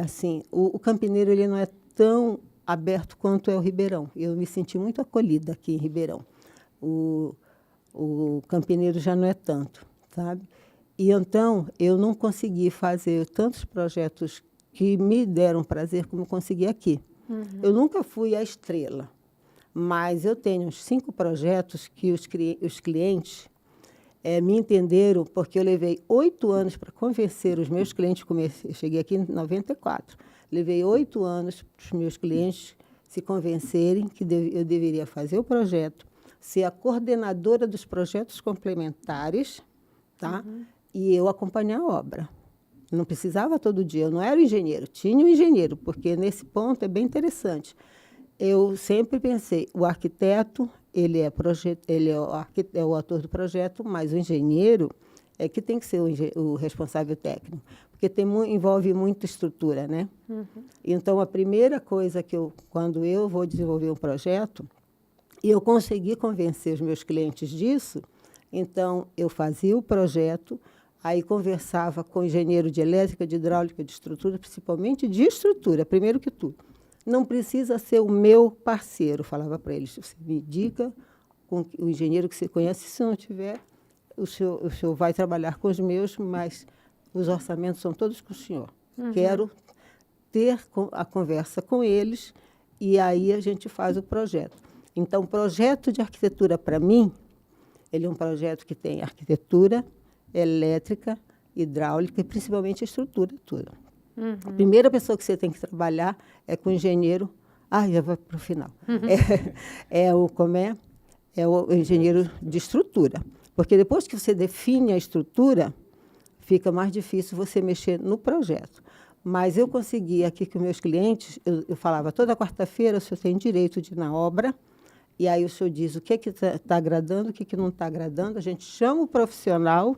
[SPEAKER 1] Assim, o Campineiro ele não é tão aberto quanto é o Ribeirão. Eu me senti muito acolhida aqui em Ribeirão. O Campineiro já não é tanto, sabe? E então eu não consegui fazer tantos projetos que me deram prazer como eu consegui aqui. Eu nunca fui a estrela, mas eu tenho uns 5 projetos que os clientes me entenderam, porque eu levei 8 anos para convencer os meus clientes. Eu cheguei aqui em 94. Levei 8 anos para os meus clientes se convencerem que eu deveria fazer o projeto, ser a coordenadora dos projetos complementares, tá? E eu acompanhar a obra. Não precisava todo dia, eu não era o engenheiro, tinha um engenheiro, porque nesse ponto é bem interessante. Eu sempre pensei, o arquiteto, ele é o autor do projeto, mas o engenheiro é que tem que ser o responsável técnico, porque envolve muita estrutura, né? Então, a primeira coisa quando eu vou desenvolver um projeto, e eu consegui convencer os meus clientes disso, então eu fazia o projeto, aí conversava com o engenheiro de elétrica, de hidráulica, de estrutura, principalmente de estrutura, primeiro que tudo. Não precisa ser o meu parceiro, falava para eles. Você me indica com o engenheiro que você conhece, se não tiver, o senhor vai trabalhar com os meus, mas os orçamentos são todos com o senhor. Quero ter a conversa com eles e aí a gente faz o projeto. Então, o projeto de arquitetura, para mim, ele é um projeto que tem arquitetura, elétrica, hidráulica e principalmente a estrutura toda. A primeira pessoa que você tem que trabalhar é com o engenheiro. Já vai para o final. É o engenheiro de estrutura. Porque depois que você define a estrutura, fica mais difícil você mexer no projeto. Mas eu consegui aqui com meus clientes, eu falava, toda quarta-feira o senhor tem direito de ir na obra, e aí o senhor diz o que está agradando, o que não está agradando, a gente chama o profissional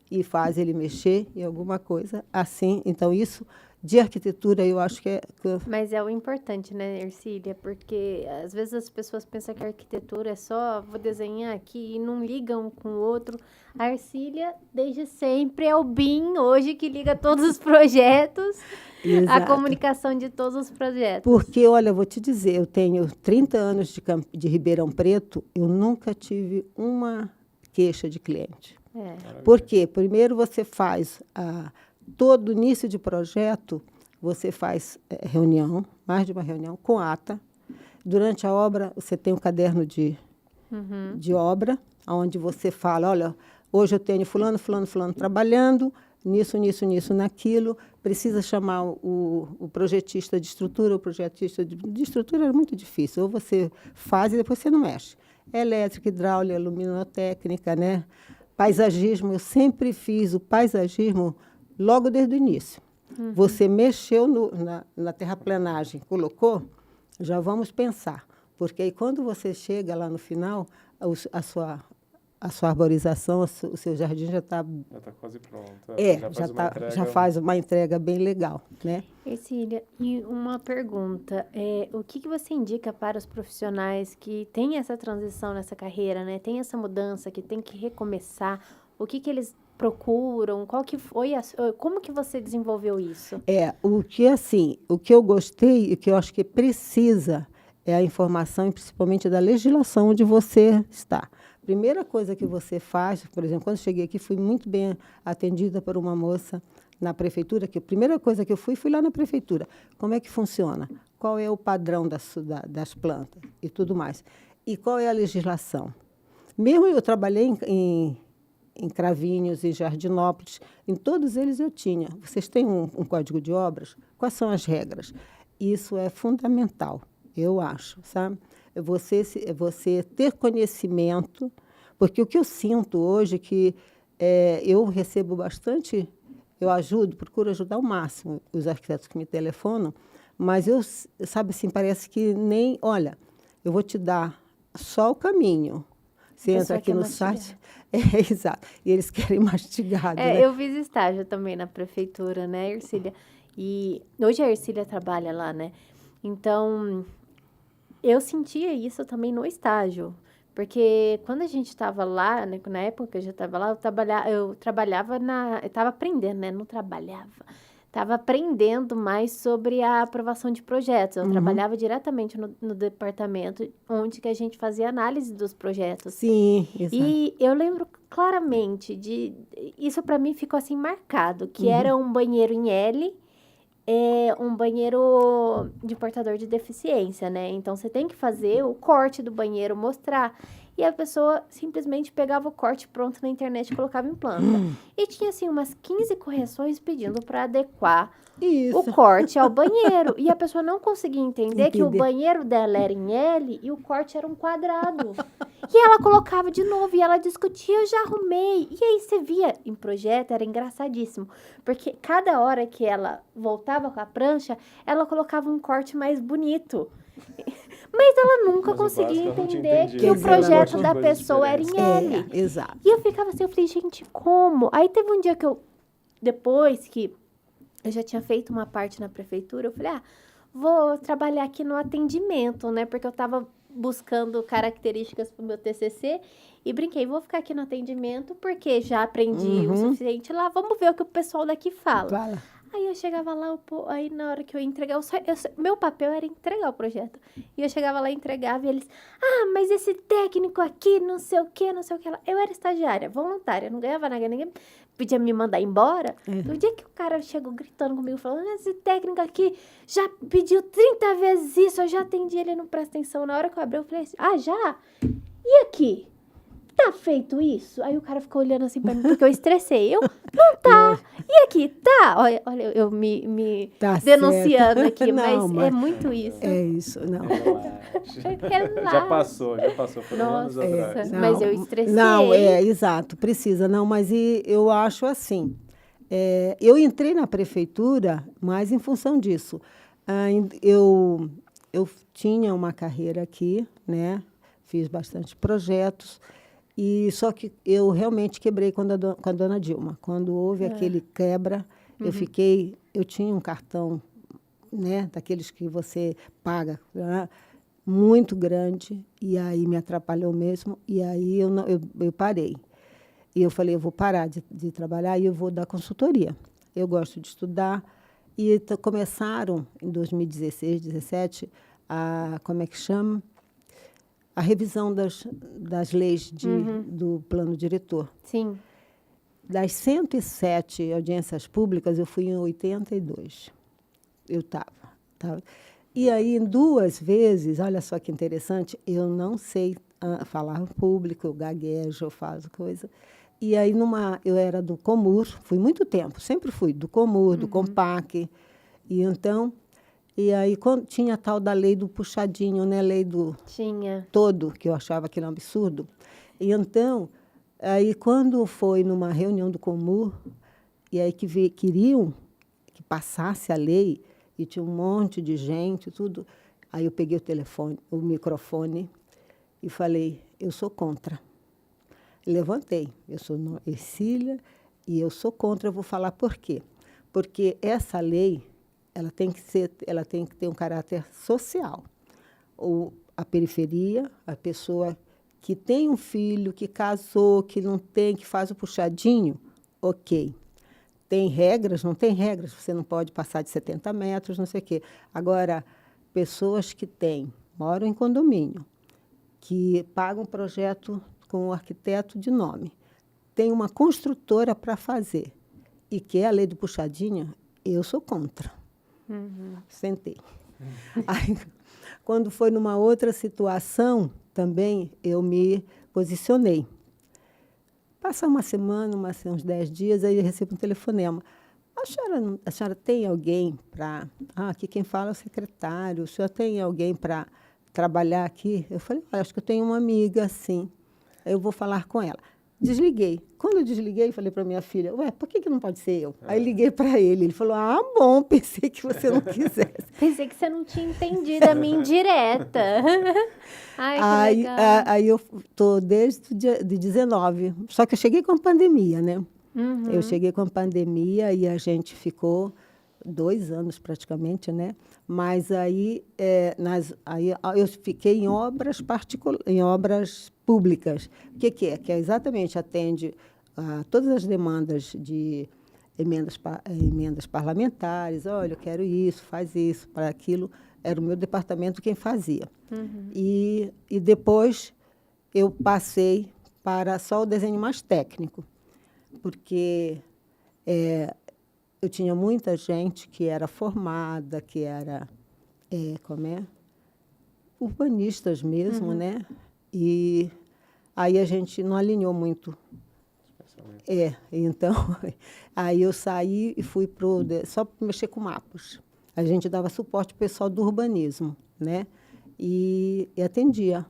[SPEAKER 1] e faz ele mexer em alguma coisa assim. Então, isso de arquitetura eu acho que é...
[SPEAKER 3] Mas é o importante, né, Ercília? Porque às vezes as pessoas pensam que a arquitetura é só vou desenhar aqui e não ligam com o outro. A Ercília, desde sempre, é o BIM hoje que liga todos os projetos, a comunicação de todos os projetos.
[SPEAKER 1] Porque, olha, eu vou te dizer, eu tenho 30 anos de Ribeirão Preto, eu nunca tive uma queixa de cliente. Por quê? Primeiro você faz todo início de projeto, você faz reunião, mais de uma reunião, com ata. Durante a obra, você tem um caderno de obra, onde você fala, olha, hoje eu tenho fulano trabalhando, nisso, naquilo, precisa chamar o projetista de estrutura, o projetista de estrutura é muito difícil, ou você faz e depois você não mexe. Elétrica, hidráulica, luminotécnica, né? Paisagismo, eu sempre fiz o paisagismo logo desde o início. Você mexeu na terraplenagem, colocou, já vamos pensar. Porque aí quando você chega lá no final, a sua arborização, o seu jardim já está...
[SPEAKER 2] Já está quase pronto.
[SPEAKER 1] Já faz uma entrega bem legal, né?
[SPEAKER 3] Ercília, e uma pergunta. O que você indica para os profissionais que têm essa transição nessa carreira, né? Tem essa mudança, que tem que recomeçar? O que eles procuram? Qual que foi como que você desenvolveu isso?
[SPEAKER 1] O que eu gostei e que eu acho que precisa é a informação, e principalmente da legislação onde você está. Primeira coisa que você faz, por exemplo, quando cheguei aqui, fui muito bem atendida por uma moça na prefeitura, que a primeira coisa que eu fui lá na prefeitura. Como é que funciona? Qual é o padrão das plantas e tudo mais? E qual é a legislação? Mesmo eu trabalhei em Cravinhos, em Jardinópolis, em todos eles eu tinha. Vocês têm um código de obras? Quais são as regras? Isso é fundamental, eu acho, sabe? Você ter conhecimento, porque o que eu sinto hoje é que eu recebo bastante, eu procuro ajudar ao máximo os arquitetos que me telefonam, mas sabe assim, parece que olha, eu vou te dar só o caminho. Você entra aqui no site... exato. E eles querem mastigado, né?
[SPEAKER 3] Eu fiz estágio também na prefeitura, né, Ercília? E hoje a Ercília trabalha lá, né? Então, eu sentia isso também no estágio. Porque quando a gente estava lá, né, na época que eu já estava lá, eu estava aprendendo, né? Não trabalhava. estava aprendendo mais sobre a aprovação de projetos. Eu trabalhava diretamente no departamento onde que a gente fazia análise dos projetos.
[SPEAKER 1] Sim, exato.
[SPEAKER 3] E eu lembro claramente isso para mim ficou assim marcado, que era um banheiro em L, um banheiro de portador de deficiência, né? Então, você tem que fazer o corte do banheiro, mostrar. E a pessoa simplesmente pegava o corte pronto na internet e colocava em planta. E tinha, assim, umas 15 correções pedindo para adequar o corte ao banheiro. E a pessoa não conseguia entender que o banheiro dela era em L e o corte era um quadrado. E ela colocava de novo e ela discutia, eu já arrumei. E aí você via em projeto, era engraçadíssimo. Porque cada hora que ela voltava com a prancha, ela colocava um corte mais bonito. Mas ela nunca conseguia entender que o projeto da pessoa era em L.
[SPEAKER 1] Exato.
[SPEAKER 3] E eu ficava assim, eu falei, gente, como? Aí teve um dia que depois que eu já tinha feito uma parte na prefeitura, eu falei, vou trabalhar aqui no atendimento, né? Porque eu tava buscando características para o meu TCC e brinquei, vou ficar aqui no atendimento porque já aprendi o suficiente lá, vamos ver o que o pessoal daqui fala. Aí eu chegava lá, aí na hora que eu ia entregar, meu papel era entregar o projeto. E eu chegava lá e entregava e eles, mas esse técnico aqui, não sei o que lá. Eu era estagiária, voluntária, não ganhava nada, ninguém podia me mandar embora. No dia que o cara chegou gritando comigo, falando, esse técnico aqui já pediu 30 vezes isso, eu já atendi, ele não presta atenção. Na hora que eu abri, eu falei assim, já? E aqui? Tá feito isso? Aí o cara ficou olhando assim pra mim, porque eu estressei. Eu, não tá. E aqui, tá? Olha eu me
[SPEAKER 1] tá
[SPEAKER 3] denunciando
[SPEAKER 1] certo.
[SPEAKER 3] aqui,
[SPEAKER 1] Não,
[SPEAKER 3] mas é muito isso.
[SPEAKER 1] É isso, não.
[SPEAKER 3] Relaxa.
[SPEAKER 2] Já passou, foram anos atrás.
[SPEAKER 3] Mas eu estressei.
[SPEAKER 1] Não, exato, precisa. Não, mas eu acho assim, eu entrei na prefeitura mais em função disso. Eu tinha uma carreira aqui, né? Fiz bastante projetos. E só que eu realmente quebrei com a dona Dilma. Quando houve aquele quebra, eu tinha um cartão, né, daqueles que você paga, né, muito grande, e aí me atrapalhou mesmo, e aí eu parei. E eu falei, eu vou parar de trabalhar e eu vou dar consultoria. Eu gosto de estudar. E começaram, em 2016, 2017, como é que chama? A revisão das leis do plano diretor.
[SPEAKER 3] Sim.
[SPEAKER 1] Das 107 audiências públicas, eu fui em 82. Eu estava. E aí, em 2 vezes, olha só que interessante, eu não sei falar público, eu gaguejo, eu faço coisa. E aí, eu era do Comur, fui muito tempo, sempre fui, do Comur, do Compac. E então... E aí, quando tinha a tal da lei do puxadinho, né? Lei do todo, que eu achava aquilo um absurdo. E então, aí quando foi numa reunião do Comur, e aí queriam que passasse a lei, e tinha um monte de gente, tudo, aí eu peguei o microfone, e falei, eu sou contra. Levantei, eu sou Ercília, e eu sou contra, eu vou falar por quê. Porque essa lei... ela tem que ter um caráter social. A periferia, a pessoa que tem um filho, que casou, que não tem, que faz o puxadinho, ok. Tem regras? Não tem regras. Você não pode passar de 70 metros, não sei o quê. Agora, pessoas que moram em condomínio, que pagam projeto com o arquiteto de nome, tem uma construtora para fazer e quer a lei do puxadinho, eu sou contra. Sentei. Aí, quando foi numa outra situação, também eu me posicionei. Passa uma semana, uns 10 dias, aí eu recebo um telefonema. A senhora tem alguém para... aqui quem fala é o secretário. O senhor tem alguém para trabalhar aqui? Eu falei, acho que eu tenho uma amiga, sim. Eu vou falar com ela. Desliguei. Quando eu desliguei, falei para minha filha, por que não pode ser eu? Aí liguei para ele. Ele falou, bom, pensei que você não quisesse.
[SPEAKER 3] Pensei que você não tinha entendido a minha indireta. Ai, que legal.
[SPEAKER 1] Aí eu estou desde o dia de 19. Só que eu cheguei com a pandemia, né? Eu cheguei com a pandemia e a gente ficou 2 anos praticamente, né? Mas aí, eu fiquei em obras públicas. O que é? Que exatamente atende a todas as demandas de emendas parlamentares, olha, eu quero isso, faz isso, para aquilo. Era o meu departamento quem fazia. E depois eu passei para só o desenho mais técnico, porque eu tinha muita gente que era formada, que era urbanistas mesmo, né? E aí a gente não alinhou muito. Então, aí eu saí e fui só para mexer com mapas. A gente dava suporte ao pessoal do urbanismo, né? E atendia.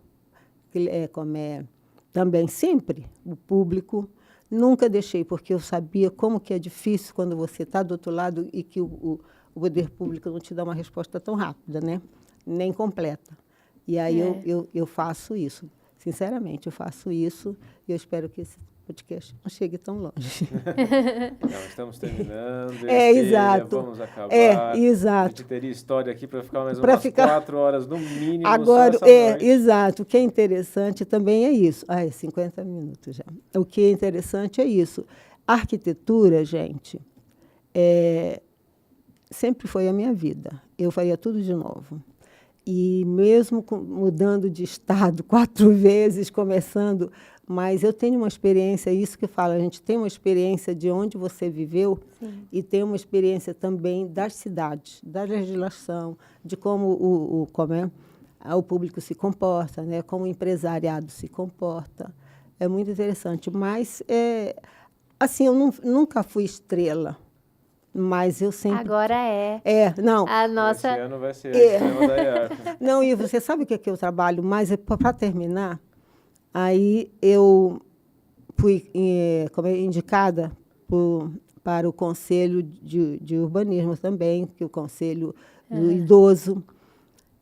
[SPEAKER 1] Também sempre o público. Nunca deixei, porque eu sabia como que é difícil quando você está do outro lado e que o poder público não te dá uma resposta tão rápida, né? Nem completa. E aí eu faço isso. Sinceramente, eu faço isso e eu espero que esse podcast não chegue tão longe.
[SPEAKER 2] Não, estamos terminando.
[SPEAKER 1] Exato.
[SPEAKER 2] Vamos acabar.
[SPEAKER 1] Exato.
[SPEAKER 2] A gente teria história aqui para ficar mais umas 4 horas no mínimo.
[SPEAKER 1] Agora,
[SPEAKER 2] só essa noite.
[SPEAKER 1] Exato. O que é interessante também é isso. 50 minutos já. O que é interessante é isso. A arquitetura, gente, sempre foi a minha vida. Eu faria tudo de novo. E mesmo mudando de estado 4 vezes, começando, mas eu tenho uma experiência, isso que eu falo, a gente tem uma experiência de onde você viveu. Sim. E tem uma experiência também das cidades, da legislação, de como o público se comporta, né? Como o empresariado se comporta. É muito interessante. Mas, assim, eu nunca fui estrela. Mas eu sempre...
[SPEAKER 3] Agora é.
[SPEAKER 1] Não.
[SPEAKER 3] A nossa...
[SPEAKER 2] Esse ano vai ser a estrela da IARP.
[SPEAKER 1] Não, e você sabe o que é que eu trabalho mais? Para terminar, aí eu fui indicada para o Conselho de Urbanismo também, que é o Conselho do Idoso.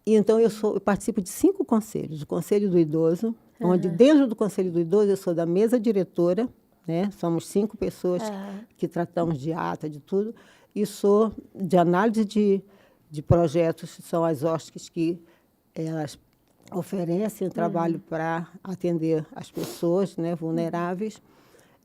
[SPEAKER 1] E então eu participo de 5 conselhos. O Conselho do Idoso, onde dentro do Conselho do Idoso eu sou da mesa diretora, né? Somos 5 pessoas que tratamos de ata, de tudo. E sou de análise de projetos, são as OSCs que elas oferecem trabalho para atender as pessoas, né, vulneráveis.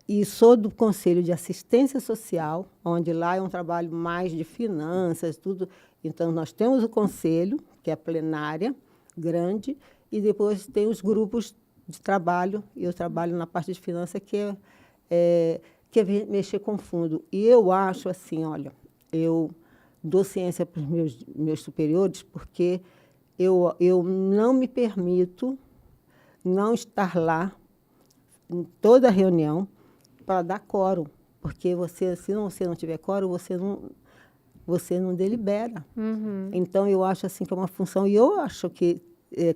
[SPEAKER 1] E sou do Conselho de Assistência Social, onde lá é um trabalho mais de finanças, tudo. Então, nós temos o conselho, que é a plenária, grande, e depois tem os grupos de trabalho, e eu trabalho na parte de finanças, que é mexer com fundo. E eu acho assim, olha, eu dou ciência para os meus superiores porque eu não me permito não estar lá em toda reunião para dar quórum, porque se você não tiver quórum, você não delibera. Então, eu acho assim que é uma função, e eu acho que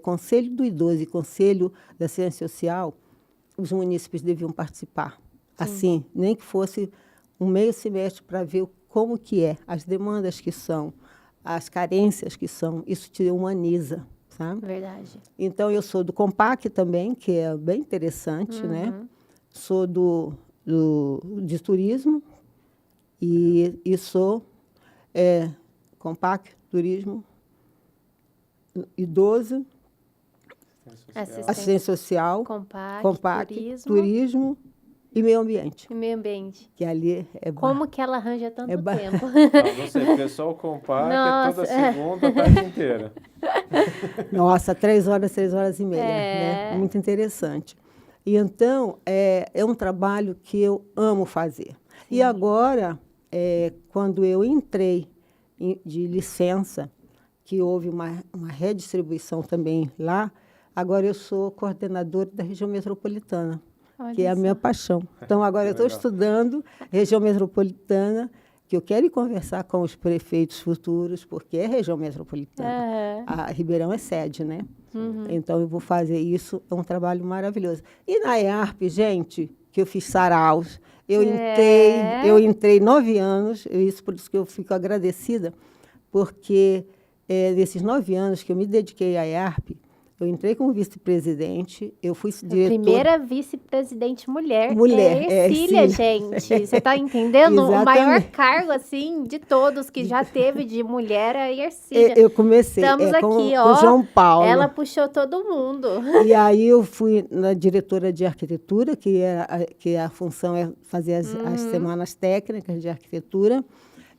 [SPEAKER 1] Conselho do Idoso e Conselho da Ciência Social, os munícipes deviam participar. Assim, nem que fosse um meio semestre para ver como que é, as demandas que são, as carências que são, isso te humaniza, sabe?
[SPEAKER 3] Verdade.
[SPEAKER 1] Então, eu sou do COMPAC também, que é bem interessante, né? Sou de turismo e sou COMPAC, turismo, idoso, assistência social, COMPAC, turismo e meio ambiente.
[SPEAKER 3] E meio ambiente.
[SPEAKER 1] Que ali é...
[SPEAKER 3] Como que ela arranja tanto tempo?
[SPEAKER 2] Não sei, porque só o COMPAC é toda segunda, a tarde inteira.
[SPEAKER 1] Nossa, 3 horas e meia. Né? Muito interessante. E então, é um trabalho que eu amo fazer. Sim. E agora, quando eu entrei de licença, que houve uma redistribuição também lá, agora eu sou coordenadora da região metropolitana. Olha que é a minha paixão. Então, agora eu estou estudando região metropolitana, que eu quero ir conversar com os prefeitos futuros, porque é região metropolitana. A Ribeirão é sede, né? Então, eu vou fazer isso, é um trabalho maravilhoso. E na IARP, gente, que eu fiz saraus, eu entrei 9 anos, por isso que eu fico agradecida, porque nesses 9 anos que eu me dediquei à IARP, Eu entrei como vice-presidente, eu fui
[SPEAKER 3] A
[SPEAKER 1] diretora...
[SPEAKER 3] primeira vice-presidente mulher.
[SPEAKER 1] Mulher,
[SPEAKER 3] É Ercília,
[SPEAKER 1] Ercília.
[SPEAKER 3] gente. Você tá entendendo? O maior
[SPEAKER 1] Exatamente.
[SPEAKER 3] cargo, assim, de todos que já teve de mulher é a Ercília.
[SPEAKER 1] Eu comecei
[SPEAKER 3] Estamos aqui,
[SPEAKER 1] com
[SPEAKER 3] ó.
[SPEAKER 1] o João Paulo.
[SPEAKER 3] Ela puxou todo mundo.
[SPEAKER 1] E aí eu fui na diretora de arquitetura, que a função é fazer as semanas técnicas de arquitetura.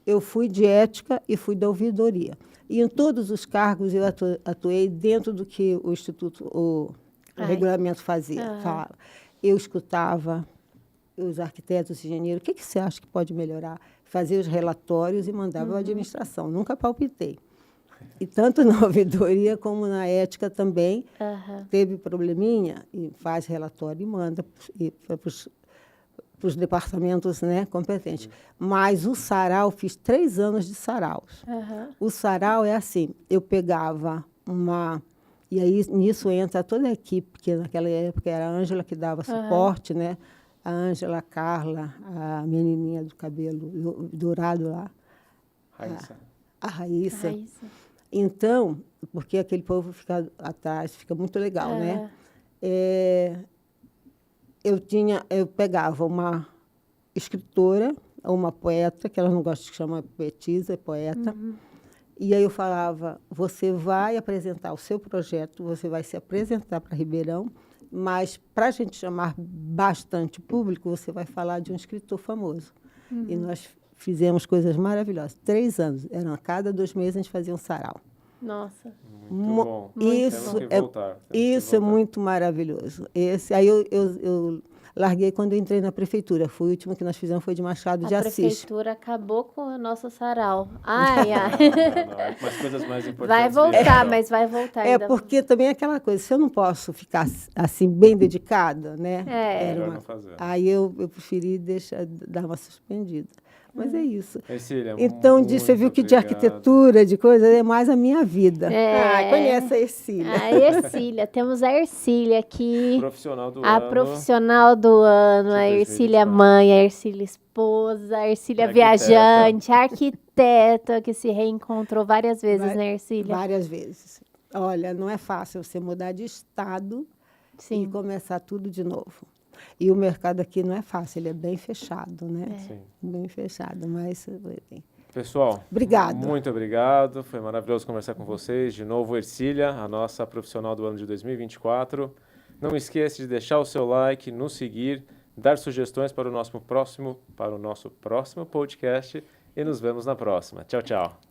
[SPEAKER 1] Eu fui de ética e fui da ouvidoria. E em todos os cargos eu atuei dentro do que o Instituto, o regulamento fazia. Falava. Eu escutava os arquitetos e engenheiros, o que você acha que pode melhorar? Fazia os relatórios e mandava à administração. Nunca palpitei. E tanto na ouvidoria como na ética também, teve probleminha, e faz relatório e manda para os departamentos, né, competentes. Mas o sarau, fiz 3 anos de saraus. O sarau é assim, eu pegava uma... E aí nisso entra toda a equipe, porque naquela época era a Ângela que dava suporte, né? A Ângela, a Carla, a menininha do cabelo dourado lá.
[SPEAKER 2] Raíssa.
[SPEAKER 1] A Raíssa. Então, porque aquele povo fica atrás, fica muito legal, né? Eu pegava uma escritora, uma poeta, que ela não gosta de chamar poetisa, é poeta, e aí eu falava, você vai apresentar o seu projeto, você vai se apresentar para Ribeirão, mas para a gente chamar bastante público, você vai falar de um escritor famoso. E nós fizemos coisas maravilhosas. 3 anos, a cada 2 meses a gente fazia um sarau.
[SPEAKER 3] Nossa.
[SPEAKER 2] Muito bom.
[SPEAKER 1] Isso é muito maravilhoso. Aí eu larguei quando eu entrei na prefeitura. Foi o último que nós fizemos, foi de Machado de Assis.
[SPEAKER 3] A prefeitura acabou com o nosso sarau. Ai, ai.
[SPEAKER 2] Mas coisas mais importantes.
[SPEAKER 3] Vai voltar, mas vai voltar ainda.
[SPEAKER 1] Porque também é aquela coisa, se eu não posso ficar assim, bem dedicada, né?
[SPEAKER 2] Melhor não fazer.
[SPEAKER 1] Aí eu preferi dar uma suspendida. Mas é isso.
[SPEAKER 2] Ercília,
[SPEAKER 1] então, você viu que de arquitetura, de coisa, é mais a minha vida. Conhece a Ercília.
[SPEAKER 3] A Ercília. Temos a Ercília aqui.
[SPEAKER 2] Profissional do
[SPEAKER 3] ano. A profissional do ano. A Ercília mãe, a Ercília esposa, a Ercília viajante, a arquiteta que se reencontrou várias vezes, né, Ercília?
[SPEAKER 1] Várias vezes. Olha, não é fácil você mudar de estado e começar tudo de novo. E o mercado aqui não é fácil, ele é bem fechado, né?
[SPEAKER 2] Sim.
[SPEAKER 1] Bem fechado, mas...
[SPEAKER 2] Pessoal,
[SPEAKER 1] obrigado.
[SPEAKER 2] Muito obrigado. Foi maravilhoso conversar com vocês. De novo, Ercília, a nossa profissional do ano de 2024. Não esqueça de deixar o seu like, nos seguir, dar sugestões para o nosso próximo podcast e nos vemos na próxima. Tchau, tchau.